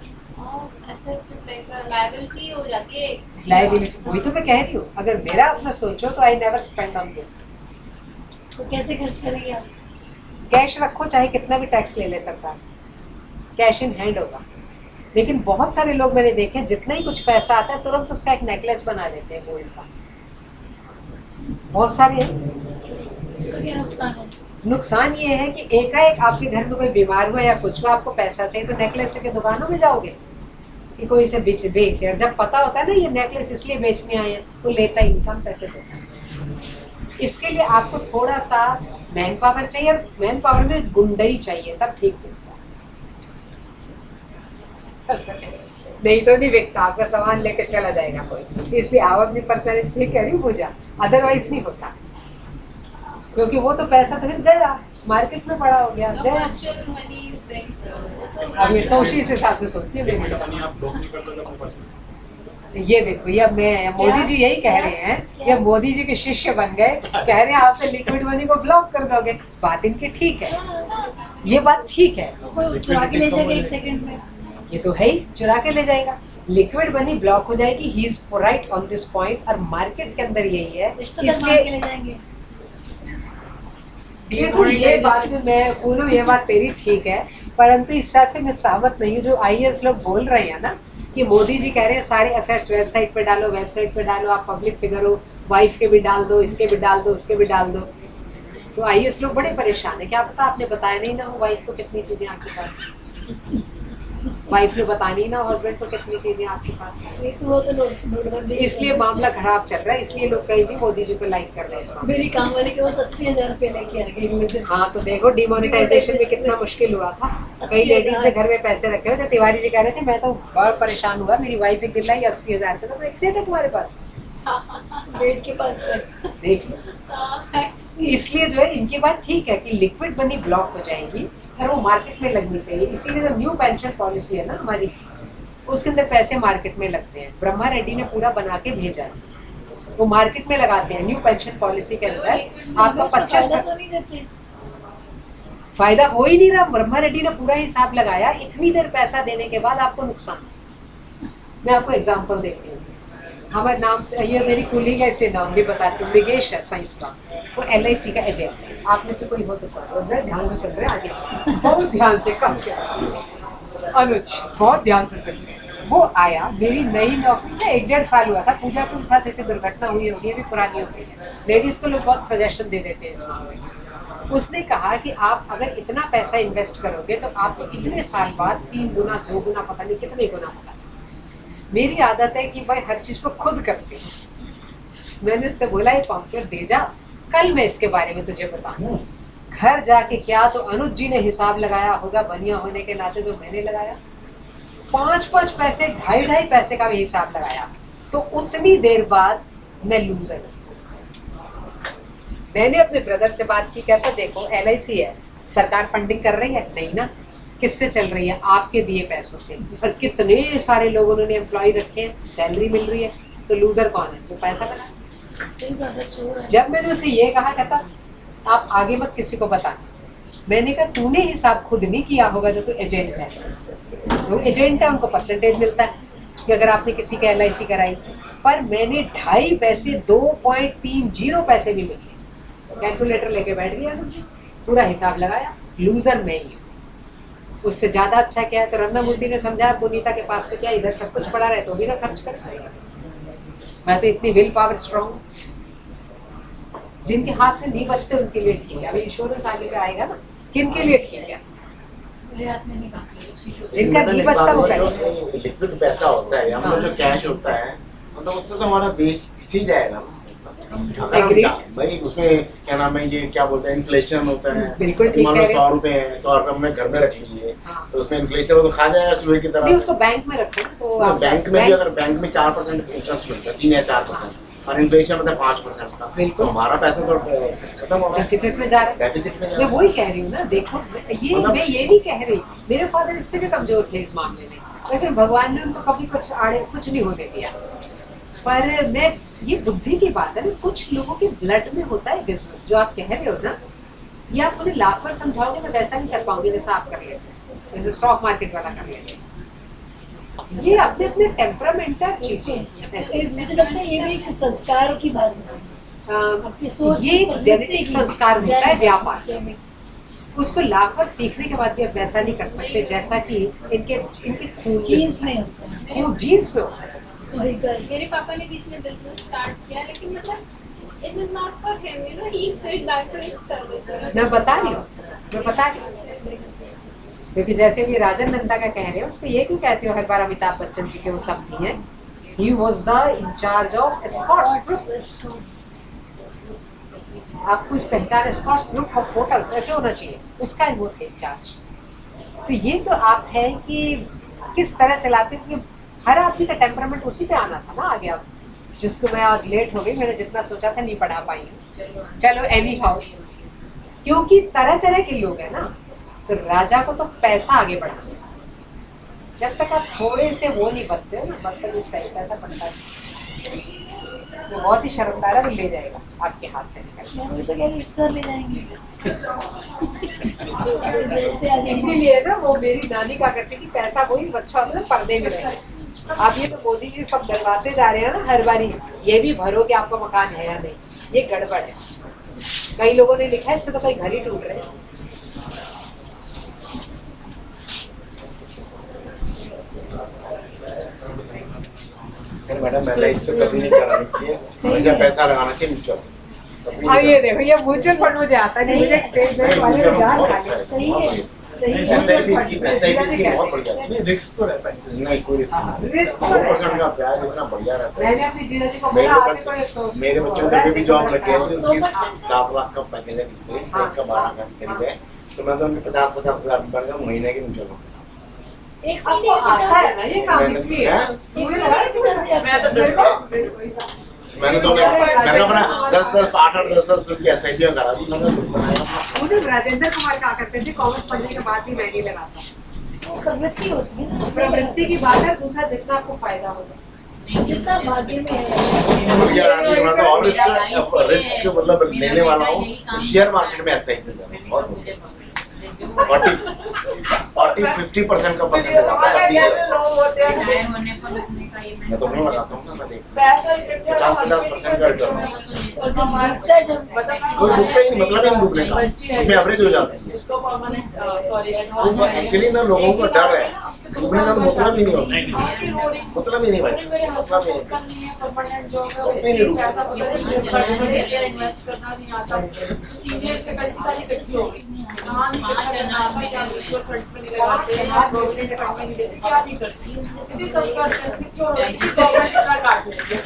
Liability हो जाती है। लायबिलिटी, वही तो मैं कह रही हूँ। अगर मेरा अपना सोचो तो I never spend on this. तो कैसे खर्च करेंगे आप? कैश रखो, चाहे कितना भी टैक्स ले ले सरकार, कैश इन हैंड होगा। लेकिन बहुत सारे लोग मैंने देखे जितना ही कुछ पैसा आता है तुरंत उसका एक नेकलेस बना लेते हैं गोल्ड का। बहुत सारे हैं। उसका क्या नुकसान है? नुकसान ये है कि एकाएक आपके घर में कोई बीमार हुआ या कुछ हुआ, आपको पैसा चाहिए तो नेकलेस के दुकानों में जाओगे कि कोई इसे बेचे। और जब पता होता है ना ये नेकलेस इसलिए बेचने आए हैं, तो लेता ही इंसान पैसे देता है। इसके लिए आपको थोड़ा सा मैन पावर चाहिए, और मैन पावर में गुंडई चाहिए, तब ठीक होता है। नहीं तो नहीं बिकता, आपका सामान लेके चला जाएगा कोई। इसलिए आप अपनी पर्सनैलिटी ठीक करिए पूजा, अदरवाइज नहीं होता। क्योंकि वो तो पैसा तो फिर गया, मार्केट में पड़ा हो गया, गया। अब ये तो उसी हिसाब से सोचती है। ये देखो, ये अब मैं मोदी जी यही कह रहे हैं, ये मोदी जी के शिष्य बन गए, कह रहे हैं आप तो लिक्विड मनी को ब्लॉक कर दोगे। बात इनकी ठीक है, ये बात ठीक है। कोई चुरा के ले जाएगा 1 सेकंड में, ये तो है ही, चुरा के ले जाएगा। लिक्विड मनी ब्लॉक हो जाएगी, he is right on this point. और मार्केट के अंदर यही है, रिश्तेदार मार के ले जाएंगे। देखो ये बात में मैं पूनम, ये बात तेरी ठीक है, परंतु इस हिसाब से मैं सहमत नहीं हूँ। जो आईएएस लोग बोल रहे हैं ना कि मोदी जी कह रहे हैं सारे एसेट्स वेबसाइट पे डालो, वेबसाइट पे डालो, आप पब्लिक फिगर हो, वाइफ के भी डाल दो, इसके भी डाल दो, उसके भी डाल दो। तो आईएएस लोग बड़े परेशान है। क्या पता आपने बताया नहीं ना हो वाइफ को कितनी चीजें आपके पास है, वाइफ ने बतानी ना हस्बैंड को कितनी चीजें आपके पास है। नहीं तो वो तो नोटबंदी, इसलिए मामला खराब चल रहा है, इसलिए लोग कहीं भी मोदी जी को लाइक कर रहे हैं इस मामले में। मेरी काम वाले के पास 80,000 रुपये लेके आ गए अगले दिन। हाँ तो देखो डिमोनेटाइजेशन में कितना मुश्किल हुआ था। कई लेडीज ने घर में पैसे रखे हुए थे। तिवारी जी कह रहे थे मैं तो बहुत परेशान हुआ, मेरी वाइफ एक दिन लाई 80,000 का, तो इतने थे तुम्हारे पास, बेड के पास तक। देख लो। इसलिए जो है इनकी बात ठीक है कि लिक्विड मनी ब्लॉक हो जाएगी और वो मार्केट में लगनी चाहिए। इसीलिए जो न्यू पेंशन पॉलिसी है ना हमारी, उसके अंदर पैसे मार्केट में लगते हैं। ब्रह्मा रेड्डी ने पूरा बना के भेजा है, वो मार्केट में लगाते हैं। न्यू पेंशन पॉलिसी के अंदर आपका 25 तो नहीं देते। फायदा हो ही नहीं रहा। ब्रह्मा रेड्डी ने पूरा हिसाब लगाया, इतनी देर पैसा देने के बाद आपको नुकसान। मैं आपको एग्जांपल देती हूँ। हमारे नाम, ये मेरी कुलीग है इसलिए नाम भी बताती हूँ, मृगेश है साइंस का, वो LIC का एजेंट है। आप में से कोई हो तो सुन, ध्यान से सुन रहे हैं, आगे बहुत ध्यान से, कस के अनुज बहुत ध्यान से सुन रहे हैं। वो आया, मेरी नई नौकरी में 1-1.5 साल हुआ था, पूजा के साथ ऐसी दुर्घटना हुई होगी, अभी पुरानी हो गई है। लेडीज को लोग बहुत सजेशन दे देते हैं इस मामले में। उसने कहा कि आप अगर इतना पैसा इन्वेस्ट करोगे तो आपको इतने साल बाद 3 गुना 2 गुना पता नहीं कितने गुना होगा। मेरी आदत है कि भाई हर चीज को खुद करती हूँ। मैंने उससे बोला ये पॉम्पलेट दे जा, कल मैं इसके बारे में तुझे बताऊँ। घर जाके क्या तो अनुज जी ने हिसाब लगाया होगा बनिया होने के नाते, जो मैंने लगाया 5-5 पैसे 2.5 पैसे का भी हिसाब लगाया, तो उतनी देर बाद मैं लूजर। मैंने अपने ब्रदर से बात की, कहता देखो LIC है, सरकार फंडिंग कर रही है नहीं ना, किससे चल रही है? आपके दिए पैसों से। और कितने सारे लोग उन्होंने एम्प्लॉय रखे हैं, सैलरी मिल रही है, तो लूजर कौन है? जो पैसा लगा। जब मैंने उसे ये कहा, कहता आप आगे मत किसी को बताना। मैंने कहा तूने हिसाब खुद नहीं किया होगा, जो तू एजेंट है, वो एजेंट है, उनको परसेंटेज मिलता है कि अगर आपने किसी के LIC कराई। पर मैंने 2.5 पैसे 2.30 पैसे भी मिले, कैलकुलेटर लेके बैठ गया मुझे, पूरा हिसाब लगाया, लूजर मैं ही हूँ। उससे ज्यादा अच्छा क्या है? तो रमना मूर्ति ने समझा, पुनीता के पास तो क्या इधर सब कुछ पड़ा रहे तो भी ना खर्च कर पाएगा। मैं तो इतनी विल पावर स्ट्रॉन्ग, जिनके हाथ से नहीं बचते उनके लिए ठीक है। अभी इंश्योरेंस आगे पे आएगा ना, किन के लिए ठीक है? मेरे हाथ में नहीं बचता। जिनका नहीं बचता वो करेगा। लिक्विड पैसा होता है, हम लोग जो कैश होता है, मतलब उससे तो हमारा देश पीछे जाएगा ना। अगर हम भाई उसमें क्या नाम है, ये क्या बोलते हैं, इन्फ्लेशन होता है। बिल्कुल ठीक मान कह लो रहे 100 रुपए है, 100 रुपए हमने घर में रख लिए, हाँ। तो उसमें इन्फ्लेशन हो तो खा जाएगा चूहे की तरह। नहीं, उसको बैंक में रखो तो आप बैंक में भी अगर बैंक में 4% इंटरेस्ट मिलता है, 3 या 4%, और इन्फ्लेशन होता है 5% का, तो हमारा पैसा तो खत्म हो रहा है, डेफिसिट में जा रहा है। डेफिसिट में जा मैं रहा है। वही कह रही हूँ ना, देखो ये मतलब- मैं ये नहीं कह रही, मेरे फादर इससे भी कमजोर थे इस मामले में, लेकिन भगवान ने उनको कभी कुछ नहीं होने दिया। पर मैं, ये बुद्धि की बात है ना, कुछ लोगों के ब्लड में होता है बिजनेस। जो आप कह रहे हो ना, ये आप मुझे लाख पर समझाओगे, मैं वैसा नहीं कर पाऊंगी जैसा आप कर लेते हैं, जैसे स्टॉक मार्केट वाला कर लेते हैं। ये अपने अपने टेम्परामेंटल चीजें ऐसे। मुझे लगता है ये भी एक संस्कार की बात है, आपकी सोच ये की जेनेटिक संस्कार होता है, व्यापार। जेनेटिक उसको लाख पर सीखने के बाद भी आप वैसा नहीं कर सकते जैसा कि इनके खून जीन्स में होता है। वो जीन्स में होता है। मेरे पापा ने बीच में बिजनेस स्टार्ट किया, लेकिन मतलब it is not for him, you know, he switch back to his service. मैं बता रही हूँ, क्योंकि जैसे भी राजन नंदा का कह रहे हो, उसको ये क्यों कहते हो हर बार अमिताभ बच्चन जी के वो सब नहीं है। He was the incharge of Escorts group. आपको इस पहचान एस्कॉर्ट्स ग्रुप ऑफ होटल्स ऐसे होना चाहिए, उसका वो थे इंचार्ज। तो ये तो आप है कि किस तरह चलाते, क्योंकि हर आदमी का टेम्परामेंट उसी पे आना था ना आगे। अब जिसको मैं आज लेट हो गई, मैंने जितना सोचा था नहीं पढ़ा पाई। चलो एनी हाउ, क्योंकि तरह तरह के लोग हैं ना, तो राजा को तो पैसा आगे बढ़ाना। जब तक आप थोड़े से वो नहीं बनते हो ना, मतलब इस टाइप पैसा बनता है, वो बहुत ही शर्मदार है, वो ले जाएगा आपके हाथ से निकल। मैं तो कह रही रिश्तेदार ले जाएंगे। जरूरतें आ जाएंगी। इसीलिए ना वो मेरी नानी का करती कि पैसा वही बच्चा होता है पर्दे में रहे। आप ये तो मोदी जी सब डरवाते जा रहे हैं ना हर बारी, ये भी भरो कि आपका मकान है या नहीं, ये गड़बड़ है। कई लोगों ने लिखा है इससे तो कई घर ही टूट रहे हैं। फिर मैडम मैंने इससे कभी नहीं करानी चाहिए, मुझे पैसा लगाना चाहिए म्यूचुअल। अब ये देखो, ये म्यूचुअल फंड मुझे आता है, मुझे स्टेट बैंक वाले ने जान डाली। सही है, सही है। SIP इसकी बहुत बढ़िया है। नहीं रिस्क तो रहता है। नहीं कोई रिस्क नहीं, रिस्क तो 2% का ब्याज इतना बढ़िया रहता है। मैंने अपनी जीजा जी को बोला आप भी कोई सो मेरे बच्चों को भी जॉब लग गई थी, उसकी 7 लाख का पैकेज है, 1 का 12 का करीब है, तो मैं तो उनके 50-50 हजार रुपए का महीने की म्यूचुअल एक आपको आता है ना ये काम, इसलिए मुझे लगा कि मैं तो डरता मैंने तो अपना 10-10 8-8 10-10 रुपये SIP करा दी। मुझे राजेंद्र कुमार कहा करते थे कॉमर्स पढ़ने के बाद भी मैं नहीं लगाता। वो प्रवृत्ति होती है ना, प्रवृत्ति की बात है, दूसरा जितना आपको फायदा होगा, जितना भाग्य में है। और रिस्क मतलब लेने वाला हूँ, तो शेयर मार्केट में SIP बहुत 40-50% का परसेंटेज आता है अभी। नए होने पर उसने कहा ये मैं तो नहीं लगाता हूँ ना, मैं देखता पैसा इकट्ठा हूँ 50% का रिटर्न है। और जब डूबता है जब कोई डूबता ही नहीं, मतलब ही नहीं डूबने का, उसमें एवरेज हो जाती है। उसको परमानेंट सॉरी एक्चुअली ना लोगों को डर है, डूबने का तो मतलब ही नहीं होता, मतलब ही नहीं भाई, मेरे मतलब ही हस्बैंड का नहीं। नहीं है परमानेंट जॉब है, नहीं, नहीं, रुक पैसा पता नहीं इन्वेस्ट करना नहीं आता, सीनियर फैकल्टी सारी इकट्ठी हो गई, कहाँ नहीं इकट्ठा करना आता, क्या म्यूचुअल फंड में नहीं लगाते हैं, आप गवर्नमेंट के फंड में नहीं देते, क्या नहीं करती, इतनी सब करते हैं, क्यों गवर्नमेंट इतना काट लेती है,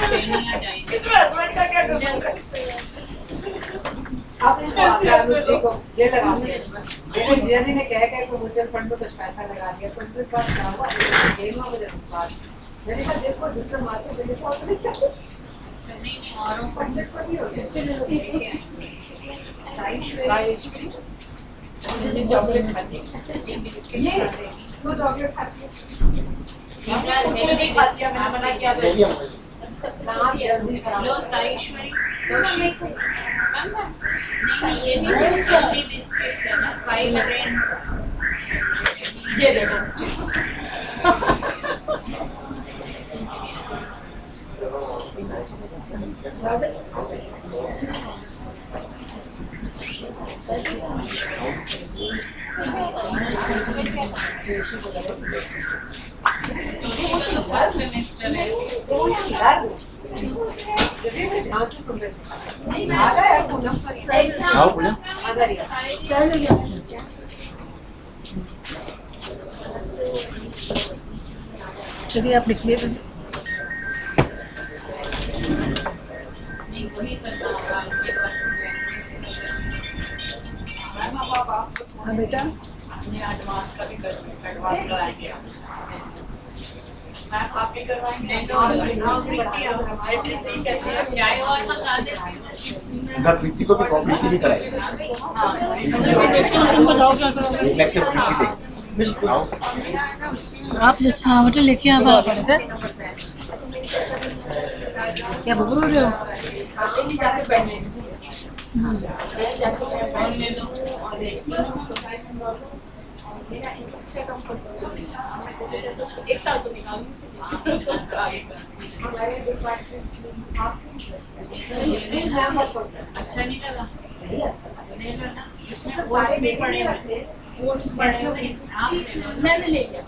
ट्रेनिंग डाइट इसमें हस्बैंड का क्या कसूर है? आपने तो अनुज जी को ये लगा दिया, लेकिन जिया जी ने कह को म्यूचुअल फंड में कुछ पैसा लगा दिया, कुछ दिन बाद क्या हुआ, गेम में मुझे नुकसान। मैंने कहा देखो जितना मार्केट में देखो आपने क्या नहीं औरों को पंडित सभी हो गए। मुझे चॉकलेट खाती ये बिस्किट ये तो चॉकलेट खाती है। नहीं खाती है, मैंने मना किया वो भी था। हमारे नाम जल्दी खराब लो साईश्वरी नहीं ये भी चॉकली बिस्किट्स है ना 5 ग्रेन्स ये देखो फर्स्ट सेमेस्टर है यार जल्दी मैं ध्यान से सुन रही थी। आ रहा है पूनम आओ पूजा। आ रही है। चलिए आप लिख लिए नहीं वही करना होगा ये हाँ बेटा हमने एडवांस का भी कर एडवांस कराएंगे मैम आप भी करवाएंगे कैसे है चाय और मंगा दे इधर प्रीति को भी कॉम्पिटिशन भी कराएंगे। एक लेक्चर प्रीति देंगे। आओ। आप जिस हाँ होटल लेके यहाँ पर पड़े थे क्या बोल रहे हो? एक साल तो निकालूंगी अच्छा नहीं लगा उसमें कोर्स भी पड़े हुए कोर्स पड़े हुए आप ले लो मैंने ले लिया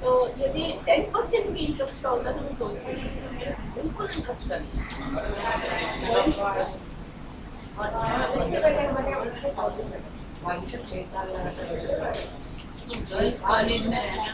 तो यदि 10% भी इंटरेस्ट होता तो मैं सोचती हूँ बिल्कुल इंटरेस्ट कर गर्ल्स कॉलेज में रहना